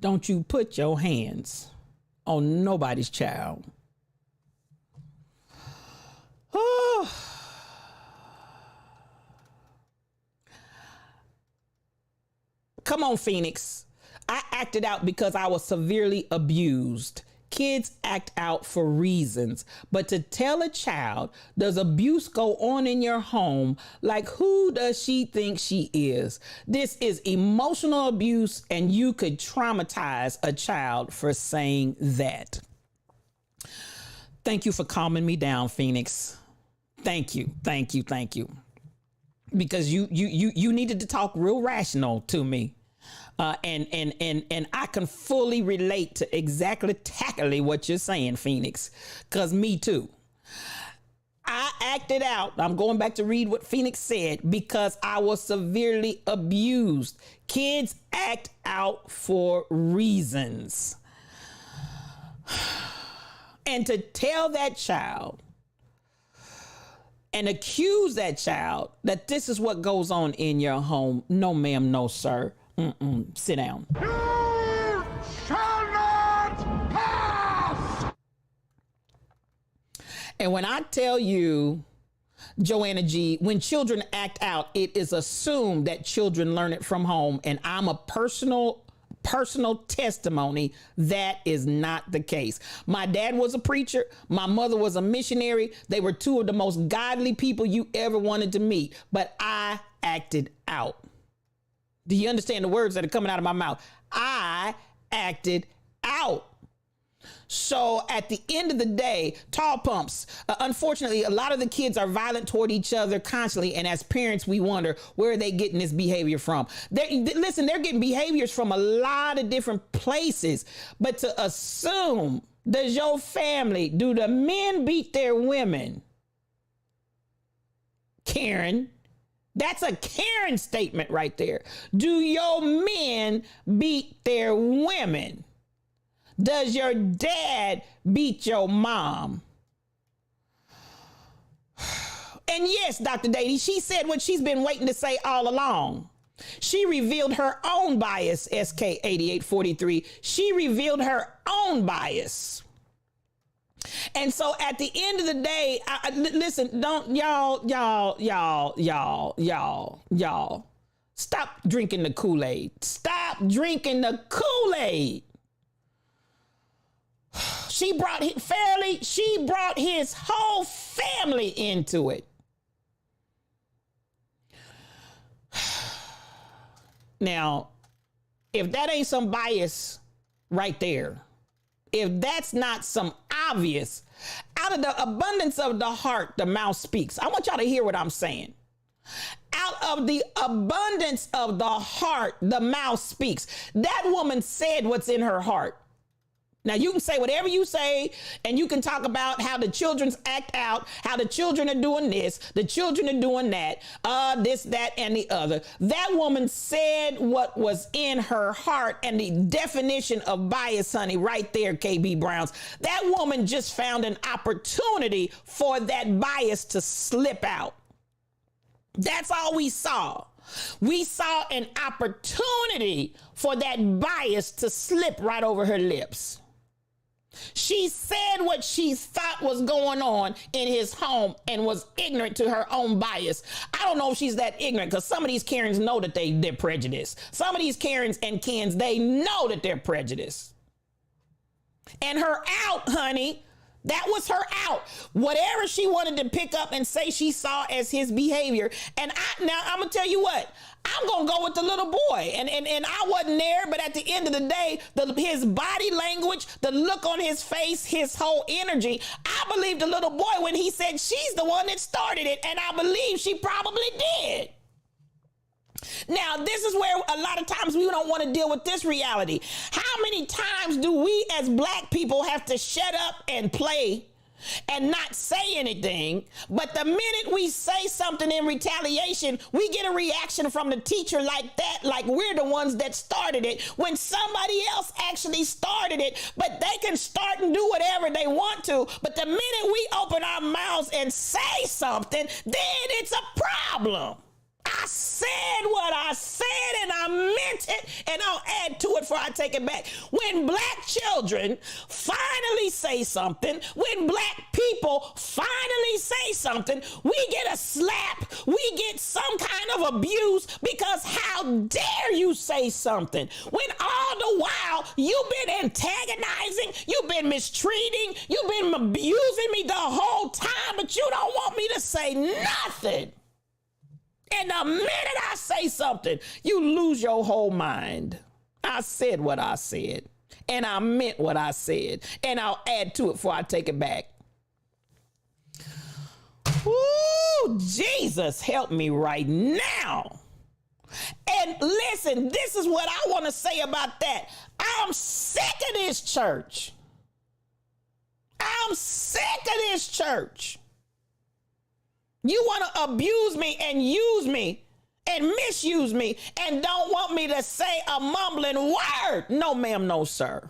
Don't you put your hands on nobody's child. Oh. Come on, Phoenix. I acted out because I was severely abused. Kids act out for reasons, but to tell a child, does abuse go on in your home? Like, who does she think she is? This is emotional abuse, and you could traumatize a child for saying that. Thank you for calming me down, Phoenix. Thank you. Because you needed to talk real rational to me. And I can fully relate to exactly what you're saying, Phoenix, because me too. I acted out. I'm going back to read what Phoenix said because I was severely abused. Kids act out for reasons. And to tell that child and accuse that child that this is what goes on in your home. No, ma'am, no, sir. Sit down. You shall not pass! And when I tell you, Joanna G, when children act out, it is assumed that children learn it from home. And I'm a personal testimony that is not the case. My dad was a preacher. My mother was a missionary. They were two of the most godly people you ever wanted to meet. But I acted out. Do you understand the words that are coming out of my mouth? I acted out. So at the end of the day, tall pumps, unfortunately, a lot of the kids are violent toward each other constantly. And as parents, we wonder, where are they getting this behavior from? Listen, they're getting behaviors from a lot of different places. But to assume, does your family, do the men beat their women? Karen, that's a Karen statement right there. Do your men beat their women? Does your dad beat your mom? And yes, Dr. Dady, she said what she's been waiting to say all along. She revealed her own bias, SK8843. She revealed her own bias. And so at the end of the day, listen, don't y'all, stop drinking the Kool-Aid. Stop drinking the Kool-Aid. She brought his whole family into it. Now, if that ain't some bias right there, if that's not some obvious, out of the abundance of the heart, the mouth speaks. I want y'all to hear what I'm saying. Out of the abundance of the heart, the mouth speaks. That woman said what's in her heart. Now, you can say whatever you say, and you can talk about how the children's act out, how the children are doing this, the children are doing that, this, that, and the other. That woman said what was in her heart, and the definition of bias, honey, right there, KB Browns. That woman just found an opportunity for that bias to slip out. That's all we saw. We saw an opportunity for that bias to slip right over her lips. She said what she thought was going on in his home and was ignorant to her own bias. I don't know if she's that ignorant, because some of these Karens know that they're prejudiced. Some of these Karens and Kens, they know that they're prejudiced. And her out, honey, that was her out. Whatever she wanted to pick up and say she saw as his behavior. And now I'm going to tell you what. I'm going to go with the little boy. And I wasn't there, but at the end of the day, his body language, the look on his face, his whole energy, I believe the little boy when he said she's the one that started it, and I believe she probably did. Now, this is where a lot of times we don't want to deal with this reality. How many times do we as black people have to shut up and play and not say anything? But the minute we say something in retaliation, we get a reaction from the teacher like that, like we're the ones that started it, when somebody else actually started it. But they can start and do whatever they want to. But the minute we open our mouths and say something, then it's a problem. I said what I said, and I meant it, and I'll add to it before I take it back. When black children finally say something, when black people finally say something, we get a slap, we get some kind of abuse, because how dare you say something? When all the while you've been antagonizing, you've been mistreating, you've been abusing me the whole time, but you don't want me to say nothing. And the minute I say something, you lose your whole mind. I said what I said, and I meant what I said, and I'll add to it before I take it back. Ooh, Jesus, help me right now. And listen, this is what I want to say about that. I'm sick of this church. I'm sick of this church. You want to abuse me and use me and misuse me and don't want me to say a mumbling word. No, ma'am, no, sir.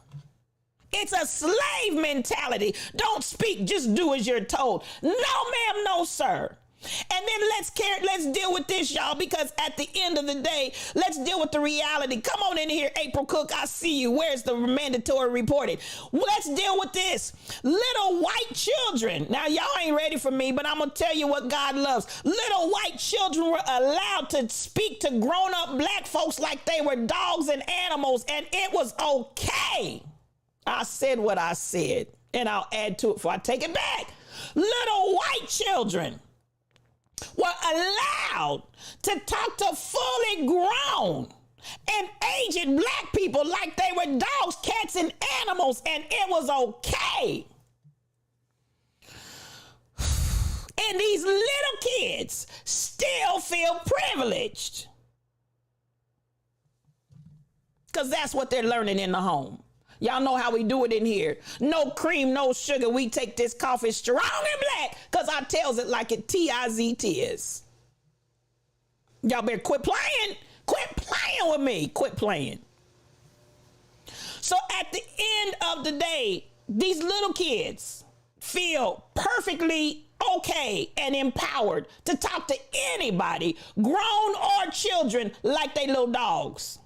It's a slave mentality. Don't speak, just do as you're told. No, ma'am, no, sir. And then let's deal with this, y'all, because at the end of the day, let's deal with the reality. Come on in here, April Cook. I see you. Where's the mandatory reporting? Let's deal with this. Little white children. Now, y'all ain't ready for me, but I'm going to tell you what God loves. Little white children were allowed to speak to grown-up black folks like they were dogs and animals, and it was okay. I said what I said, and I'll add to it before I take it back. Little white children were allowed to talk to fully grown and aged black people like they were dogs, cats, and animals, and it was okay. And these little kids still feel privileged because that's what they're learning in the home. Y'all know how we do it in here. No cream, no sugar. We take this coffee strong and black because I tells it like it T-I-Z-T-is. Y'all better quit playing. Quit playing with me. Quit playing. So at the end of the day, these little kids feel perfectly okay and empowered to talk to anybody, grown or children, like they little dogs.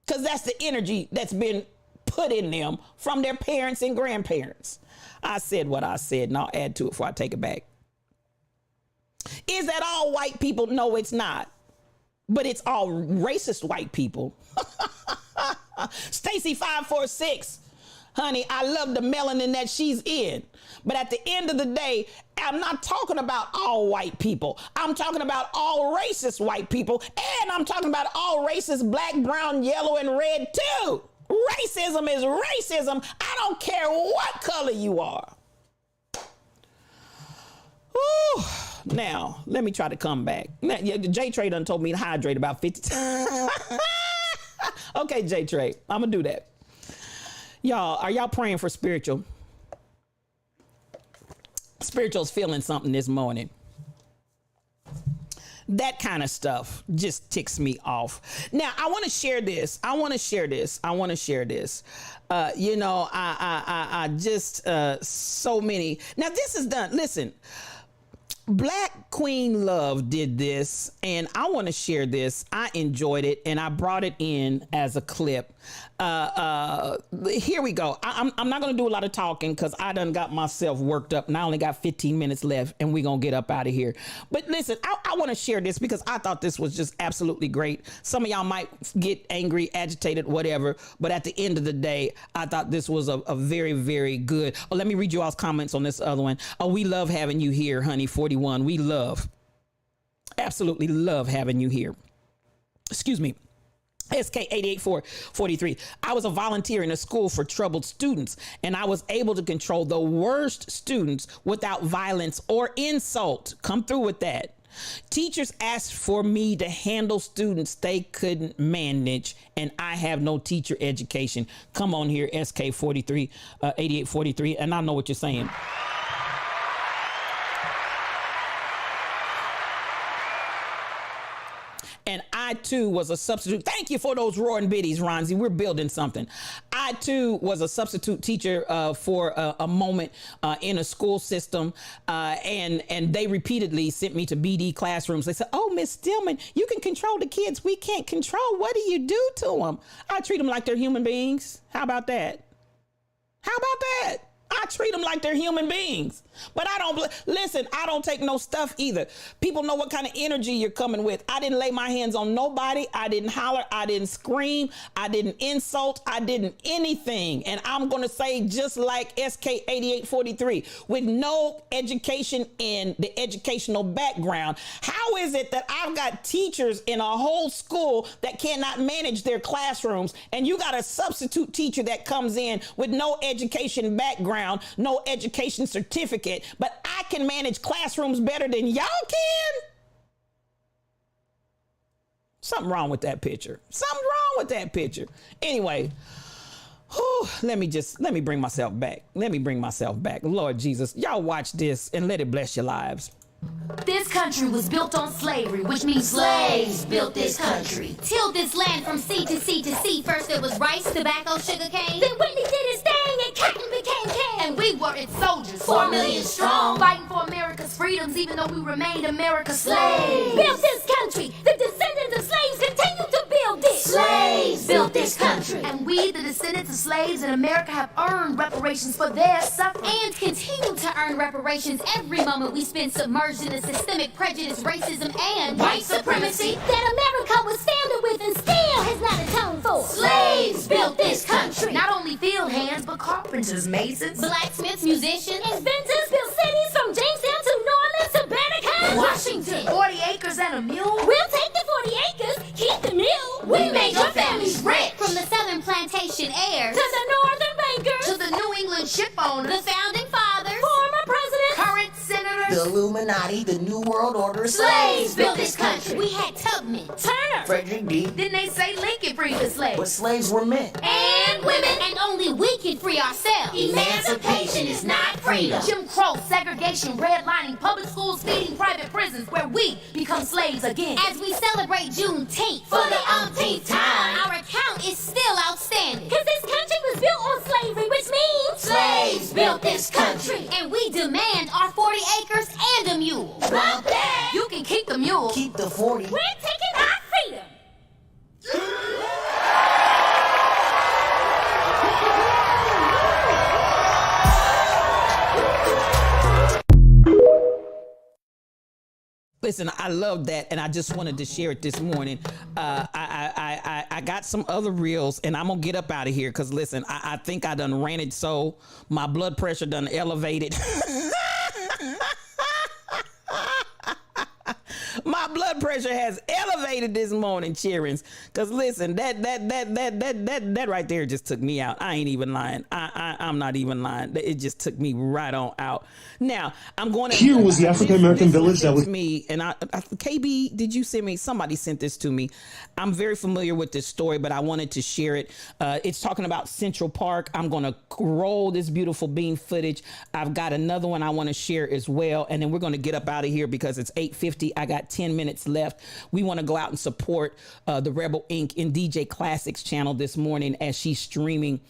Because that's the energy that's been put in them from their parents and grandparents. I said what I said, and I'll add to it before I take it back. Is that all white people? No, it's not. But it's all racist white people. Stacy 546. Honey, I love the melanin that she's in. But at the end of the day, I'm not talking about all white people. I'm talking about all racist white people. And I'm talking about all racist black, brown, yellow, and red too. Racism is racism. I don't care what color you are. Whew. Now, let me try to come back. J-Trey done told me to hydrate about 50 times. Okay, J-Trey, I'm going to do that. Y'all, are y'all praying for spiritual? Spiritual's feeling something this morning. That kind of stuff just ticks me off. Now, I want to share this. You know, I just, so many. Now, this is done. Listen, Black Queen Love did this, and I want to share this. I enjoyed it, and I brought it in as a clip. Here we go. I'm not going to do a lot of talking because I done got myself worked up, and I only got 15 minutes left, and we're going to get up out of here. But listen, I want to share this because I thought this was just absolutely great. Some of y'all might get angry, agitated, whatever, but at the end of the day, I thought this was a very, very good. Oh, let me read you all's comments on this other one. Oh, we love having you here, honey, 41. We absolutely love having you here. Excuse me. SK88443. I was a volunteer in a school for troubled students, and I was able to control the worst students without violence or insult. Come through with that. Teachers asked for me to handle students they couldn't manage, and I have no teacher education. Come on here, SK43, 8843, and I know what you're saying. And I, too, was a substitute. Thank you for those roaring biddies, Ronzi. We're building something. I, too, was a substitute teacher for a moment in a school system. And they repeatedly sent me to BD classrooms. They said, oh, Miss Stillman, you can control the kids we can't control. What do you do to them? I treat them like they're human beings. How about that? How about that? I treat them like they're human beings. But I don't, listen, I don't take no stuff either. People know what kind of energy you're coming with. I didn't lay my hands on nobody. I didn't holler. I didn't scream. I didn't insult. I didn't anything. And I'm going to say just like SK8843, with no education in the educational background, how is it that I've got teachers in a whole school that cannot manage their classrooms, and you got a substitute teacher that comes in with no education background, no education certificate, but I can manage classrooms better than y'all can? Something wrong with that picture. Something wrong with that picture. Anyway, let me bring myself back. Lord Jesus, y'all watch this and let it bless your lives. This country was built on slavery, which means slaves built this country. Tilled this land from sea to sea to sea. First it was rice, tobacco, sugar cane. Then Whitney did his thing and cotton became king. And we were its soldiers, 4 million strong, fighting for America's freedoms, even though we remained America's slaves. Built this country. The descendants of slaves continue to build it. Slaves built this country. And we, the descendants of slaves in America, have earned reparations for their suffering. And continue to earn reparations every moment we spend submerged in the systemic prejudice, racism, and white supremacy that America was founded with and still has not atoned for. Slaves built this country. Not only field hands, but carpenters, masons, blacksmiths, musicians, inventors built cities from Jamestown to New Orleans to Banneker, Washington. 40 acres and a mule. We'll take the 40 acres. keep the mule. We made your families rich. From the southern plantation heirs to the northern bankers to the New England ship owners, the founding fathers, former presidents, current senators, the Illuminati, the New World Order. Slaves built this country. We had Tubman, Turner, Frederick D. Didn't they say Lincoln freed the slaves? But slaves were men. And women. And only we can free ourselves. Emancipation is not freedom. Jim Crow, segregation, redlining, public schools, feeding private prisons, where we become slaves again. As we celebrate Juneteenth for the umpteenth time, our account is still outstanding. Cause this country was built on slavery, which means slaves built this country. And we demand our 40 acres and a mule. Want that? You can keep the mule. Keep the 40. We're taking our freedom. Listen, I love that, and I just wanted to share it this morning. I got some other reels, and I'm gonna get up out of here because listen, I think I done ran it so my blood pressure done elevated. My blood pressure has elevated this morning, cheerings. Cause listen, that right there just took me out. I ain't even lying. I'm not even lying. It just took me right on out. Now I'm going to. Here was the African American village that was me. And KB, did you send me? Somebody sent this to me. I'm very familiar with this story, but I wanted to share it. It's talking about Central Park. I'm going to roll this beautiful bean footage. I've got another one I want to share as well, and then we're going to get up out of here because it's 8:50. I got 10 minutes left. We want to go out and support the Rebel Inc. and DJ Classics channel this morning as she's streaming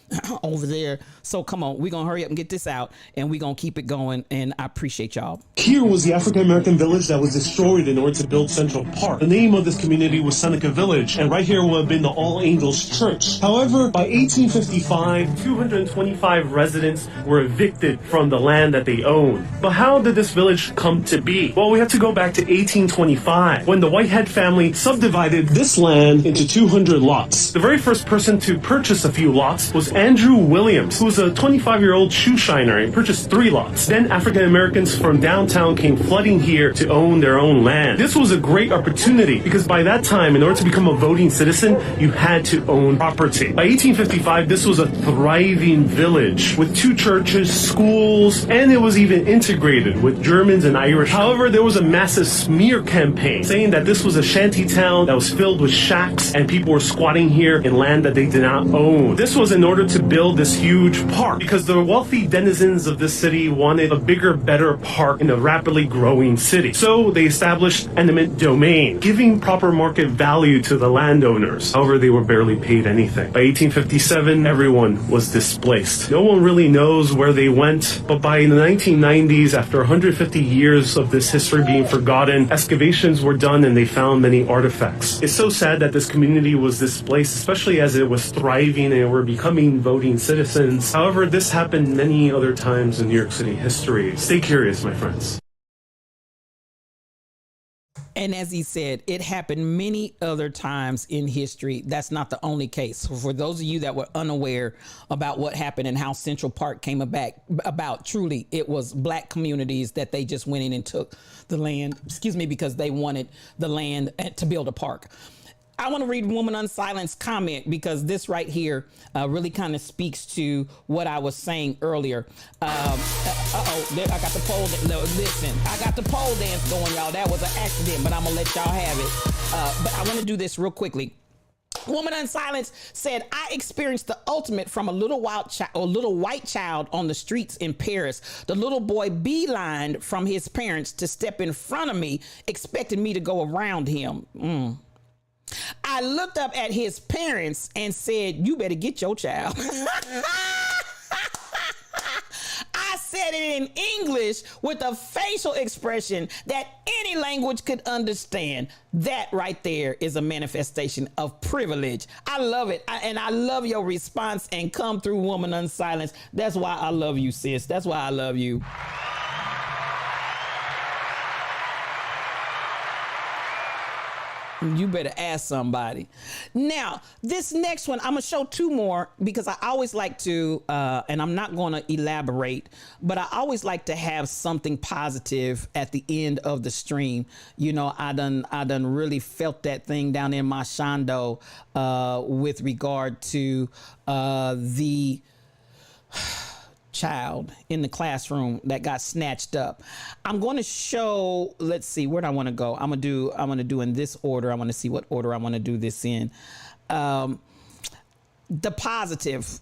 over there. So come on, we're going to hurry up and get this out, and we're going to keep it going, and I appreciate y'all. Here was the African American village that was destroyed in order to build Central Park. The name of this community was Seneca Village, and right here would have been the All Angels Church. However, by 1855, 225 residents were evicted from the land that they owned. But how did this village come to be? Well, we have to go back to 1825, when the Whitehead family subdivided this land into 200 lots. The very first person to purchase a few lots was Andrew Williams, who was a 25-year-old shoe shiner and purchased 3 lots. Then African Americans from downtown came flooding here to own their own land. This was a great opportunity because by that time, in order to become a voting citizen, you had to own property. By 1855, this was a thriving village with 2 churches, schools, and it was even integrated with Germans and Irish. However, there was a massive smear campaign saying that this was a shanty town that was filled with shacks and people were squatting here in land that they did not own. This was in order to build this huge park because the wealthy denizens of this city wanted a bigger, better park in a rapidly growing city. So they established eminent domain, giving proper market value to the landowners. However, they were barely paid anything. By 1857, everyone was displaced. No one really knows where they went, but by the 1990s, after 150 years of this history being forgotten, excavations were done and they found many artifacts. It's so sad that this community was displaced, especially as it was thriving and were becoming voting citizens. However, this happened many other times in New York City history. Stay curious, my friends. And as he said, it happened many other times in history. That's not the only case. For those of you that were unaware about what happened and how Central Park came about, truly, it was black communities that they just went in and took the land, because they wanted the land to build a park. I want to read Woman Unsilenced comment because this right here really kind of speaks to what I was saying earlier. I got the pole. Listen, I got the pole dance going, y'all. That was an accident, but I'm gonna let y'all have it. But I want to do this real quickly. Woman Unsilenced said, I experienced the ultimate from a little white child on the streets in Paris. The little boy beelined from his parents to step in front of me, expecting me to go around him. I looked up at his parents and said, you better get your child. I said it in English with a facial expression that any language could understand. That right there is a manifestation of privilege. I love it. And I love your response and come through, Woman Unsilenced. That's why I love you, sis. That's why I love you. You better ask somebody. Now, this next one, I'm going to show two more because I always like to, and I'm not going to elaborate, but I always like to have something positive at the end of the stream. You know, I done really felt that thing down in my shondo with regard to the child in the classroom that got snatched up. I'm going to show, let's see, where do I want to go? I'm going to do in this order. I want to see what order I want to do this in. The positive.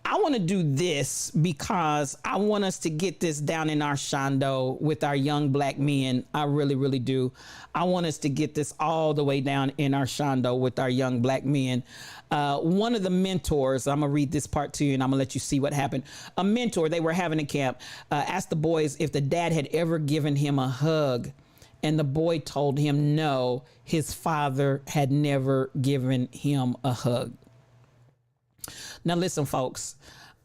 I want to do this because I want us to get this down in our shondo with our young black men. I really, really do. I want us to get this all the way down in our shondo with our young black men. One of the mentors, I'm going to read this part to you and I'm going to let you see what happened. A mentor, they were having a camp, asked the boys if the dad had ever given him a hug. And the boy told him no, his father had never given him a hug. Now, listen, folks,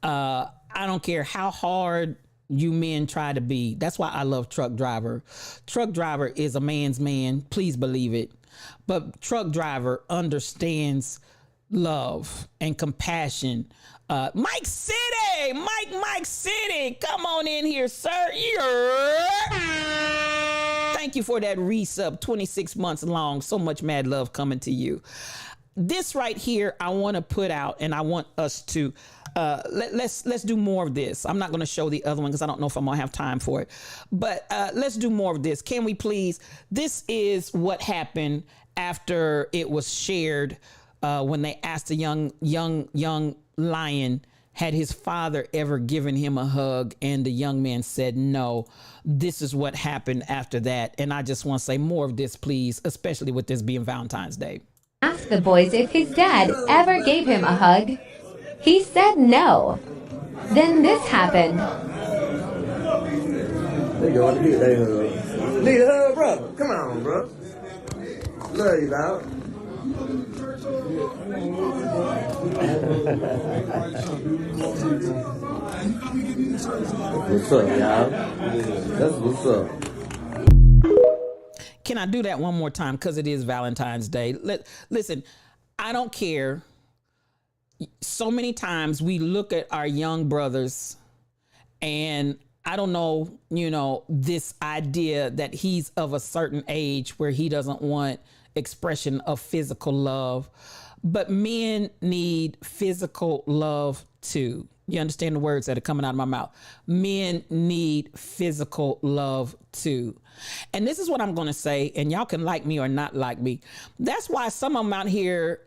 I don't care how hard you men try to be. That's why I love Truck Driver. Truck Driver is a man's man. Please believe it. But Truck Driver understands love and compassion. Mike City, Mike City, come on in here, sir. Thank you for that resub, 26 months long. So much mad love coming to you. This right here, I want to put out, and I want us to let's do more of this. I'm not going to show the other one because I don't know if I'm going to have time for it. But let's do more of this. Can we please? This is what happened after it was shared when they asked a young lion, had his father ever given him a hug? And the young man said no. This is what happened after that. And I just want to say more of this, please, especially with this being Valentine's Day. Asked the boys if his dad ever gave him a hug. He said no. Then this happened. They go to get that hug. Need a hug, brother. Come on, bro. Love you, dog. What's up, y'all? That's what's up. Can I do that one more time? Because it is Valentine's Day. Listen, I don't care. So many times we look at our young brothers and I don't know, this idea that he's of a certain age where he doesn't want expression of physical love. But men need physical love too. You understand the words that are coming out of my mouth? Men need physical love too. And this is what I'm going to say, and y'all can like me or not like me. That's why some of them out here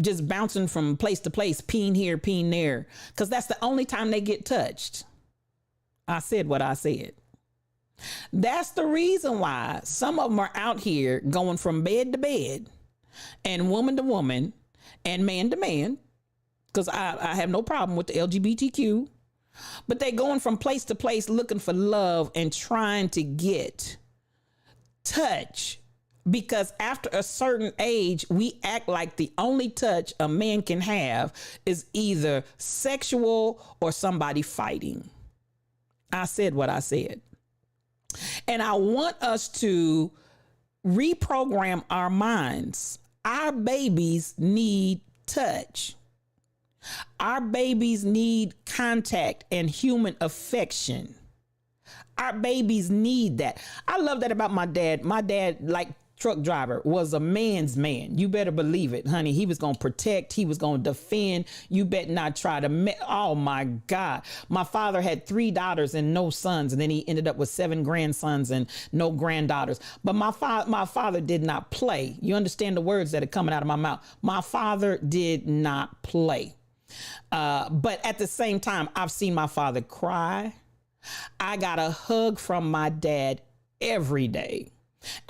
just bouncing from place to place, peeing here, peeing there, because that's the only time they get touched. I said what I said. That's the reason why some of them are out here going from bed to bed and woman to woman and man to man, because I have no problem with the LGBTQ, but they're going from place to place looking for love and trying to get touch, because after a certain age, we act like the only touch a man can have is either sexual or somebody fighting. I said what I said. And I want us to reprogram our minds. Our babies need touch. Our babies need contact and human affection. Our babies need that. I love that about my dad. My dad, like Truck Driver, was a man's man. You better believe it, honey. He was going to protect. He was going to defend. You better not try to. Oh, my God. My father had 3 daughters and no sons. And then he ended up with 7 grandsons and no granddaughters. But my father did not play. You understand the words that are coming out of my mouth. My father did not play. But at the same time, I've seen my father cry. I got a hug from my dad every day.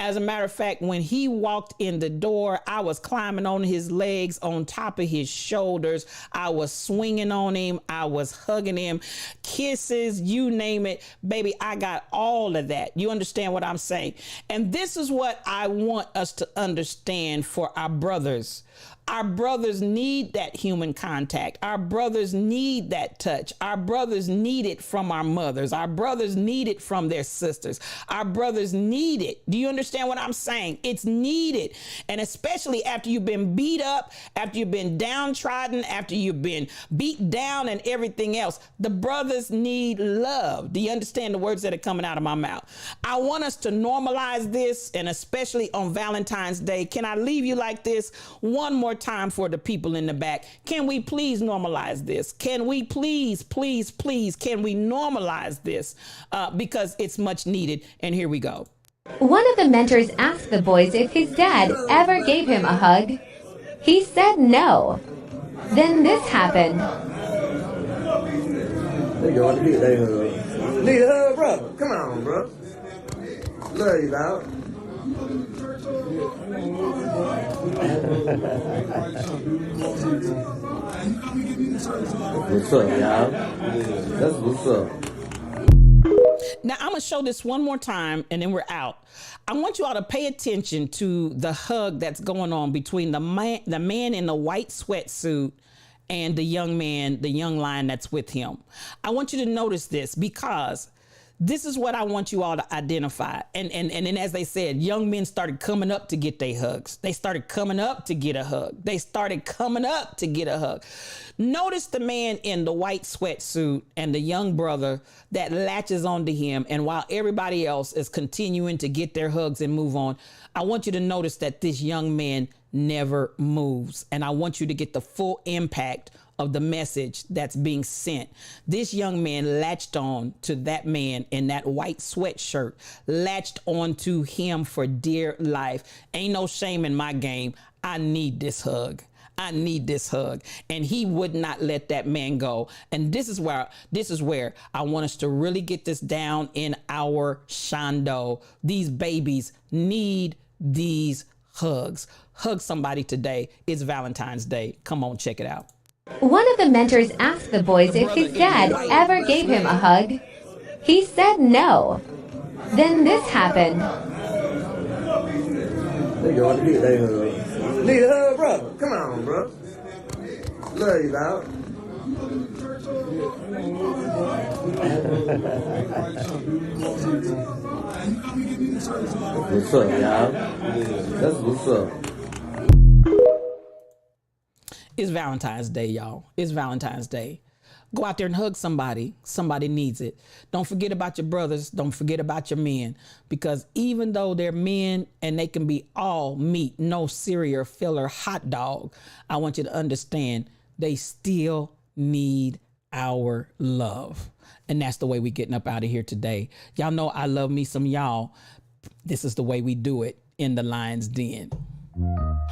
As a matter of fact, when he walked in the door, I was climbing on his legs, on top of his shoulders. I was swinging on him. I was hugging him, kisses, you name it. Baby, I got all of that. You understand what I'm saying? And this is what I want us to understand for our brothers. Our brothers need that human contact. Our brothers need that touch. Our brothers need it from our mothers. Our brothers need it from their sisters. Our brothers need it. Do you understand what I'm saying? It's needed. And especially after you've been beat up, after you've been downtrodden, after you've been beat down and everything else, the brothers need love. Do you understand the words that are coming out of my mouth? I want us to normalize this, and especially on Valentine's Day. Can I leave you like this one more time for the people in the back? Can we please normalize this? Can we please, can we normalize this? Because it's much needed. And here we go. One of the mentors asked the boys if his dad ever gave him a hug. He said no. Then this happened. They going to get their hug. Need a hug, brother. Come on, bro. Love you, dog. What's up, y'all? That's what's up. Now, I'm going to show this one more time, and then we're out. I want you all to pay attention to the hug that's going on between the man in the white sweatsuit and the young man, the young lion that's with him. I want you to notice this, because this is what I want you all to identify. And then, as they said, young men started coming up to get their hugs. They started coming up to get a hug. They started coming up to get a hug. Notice the man in the white sweatsuit and the young brother that latches onto him. And while everybody else is continuing to get their hugs and move on, I want you to notice that this young man never moves. And I want you to get the full impact of the message that's being sent. This young man latched on to that man in that white sweatshirt, latched on to him for dear life. Ain't no shame in my game. I need this hug. I need this hug. And he would not let that man go. And this is where I want us to really get this down in our Shondo. These babies need these hugs. Hug somebody today. It's Valentine's Day. Come on, check it out. One of the mentors asked the boys if his dad ever gave him a hug. He said no. Then this happened. They going to get their hug. Need a hug, brother. Come on, bro. Love you, dog. What's up, y'all? That's what's up. It's Valentine's Day, y'all. It's Valentine's Day. Go out there and hug somebody. Somebody needs it. Don't forget about your brothers. Don't forget about your men. Because even though they're men and they can be all meat, no cereal, filler, hot dog, I want you to understand they still need our love. And that's the way we're getting up out of here today. Y'all know I love me some y'all. This is the way we do it in the Lion's Den.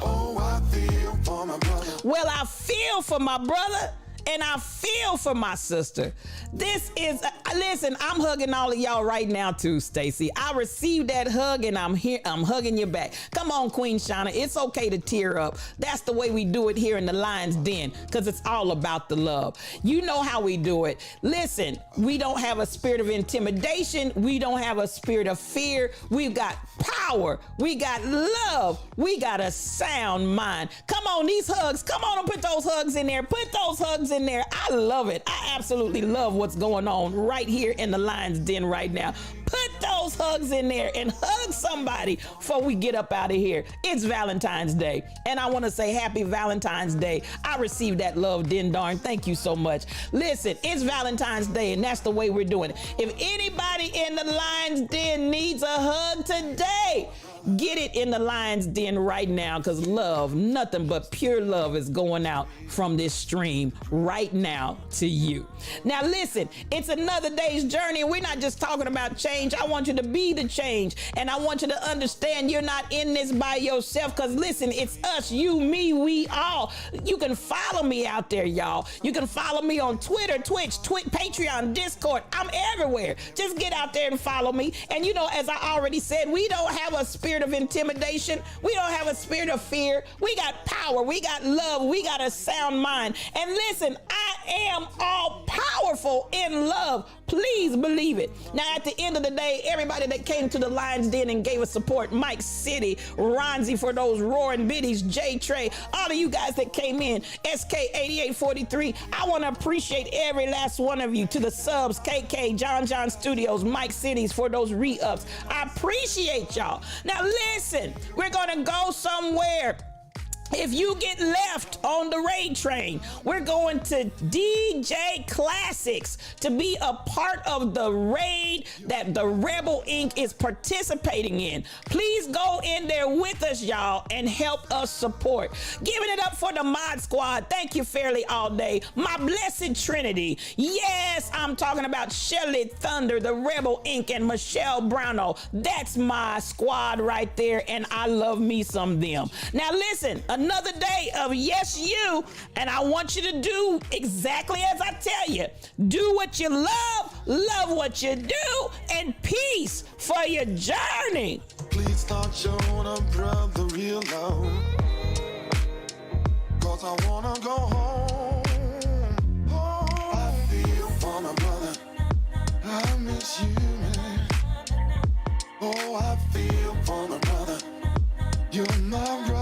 Oh, I feel for my brother. Well, I feel for my brother and I feel for my sister. This is, listen, I'm hugging all of y'all right now too, Stacy. I received that hug and I'm here, I'm hugging you back. Come on, Queen Shauna, it's okay to tear up. That's the way we do it here in the Lion's Den, because it's all about the love. You know how we do it. Listen, we don't have a spirit of intimidation. We don't have a spirit of fear. We've got power. We got love. We got a sound mind. Come on, these hugs. Come on and put those hugs in there. Put those hugs in there. I love it. I absolutely love what's going on right here in the Lion's Den right now. Put those hugs in there and hug somebody before we get up out of here. It's Valentine's Day, and I want to say happy Valentine's Day. I received that love, din darn. Thank you so much. Listen, it's Valentine's Day, and that's the way we're doing it. If anybody in the Lion's Den needs a hug today, get it in the Lion's Den right now, because love, nothing but pure love is going out from this stream right now to you. Now listen, it's another day's journey, and we're not just talking about change. I want you to be the change, and I want you to understand you're not in this by yourself, because listen, it's us, you, me, we all. You can follow me out there, y'all. You can follow me on Twitter, Twitch, Patreon, Discord. I'm everywhere. Just get out there and follow me. And you know, as I already said, we don't have a spirit of intimidation. We don't have a spirit of fear. We got power. We got love. We got a sound mind. And listen, I am all powerful in love. Please believe it. Now, at the end of the day, everybody that came to the Lions Den and gave us support, Mike City, Ronzi for those roaring biddies, J Trey, all of you guys that came in, SK8843, I want to appreciate every last one of you. To the subs, KK, John Studios, Mike Cities for those re-ups. I appreciate y'all. Now listen, we're going to go somewhere. If you get left on the raid train, we're going to DJ Classics to be a part of the raid that the Rebel Inc. is participating in. Please go in there with us, y'all, and help us support. Giving it up for the Mod Squad. Thank you, Fairly All Day. My Blessed Trinity. Yes, I'm talking about Shelly Thunder, the Rebel Inc., and Michelle Brownell. That's my squad right there, and I love me some them. Now listen, another day of Yes You, and I want you to do exactly as I tell you. Do what you love what you do, and peace for your journey. Please start showing a brother real love, 'cause I wanna go home. Oh, I feel for my brother, I miss you, man. Oh, I feel for my brother, you're my brother.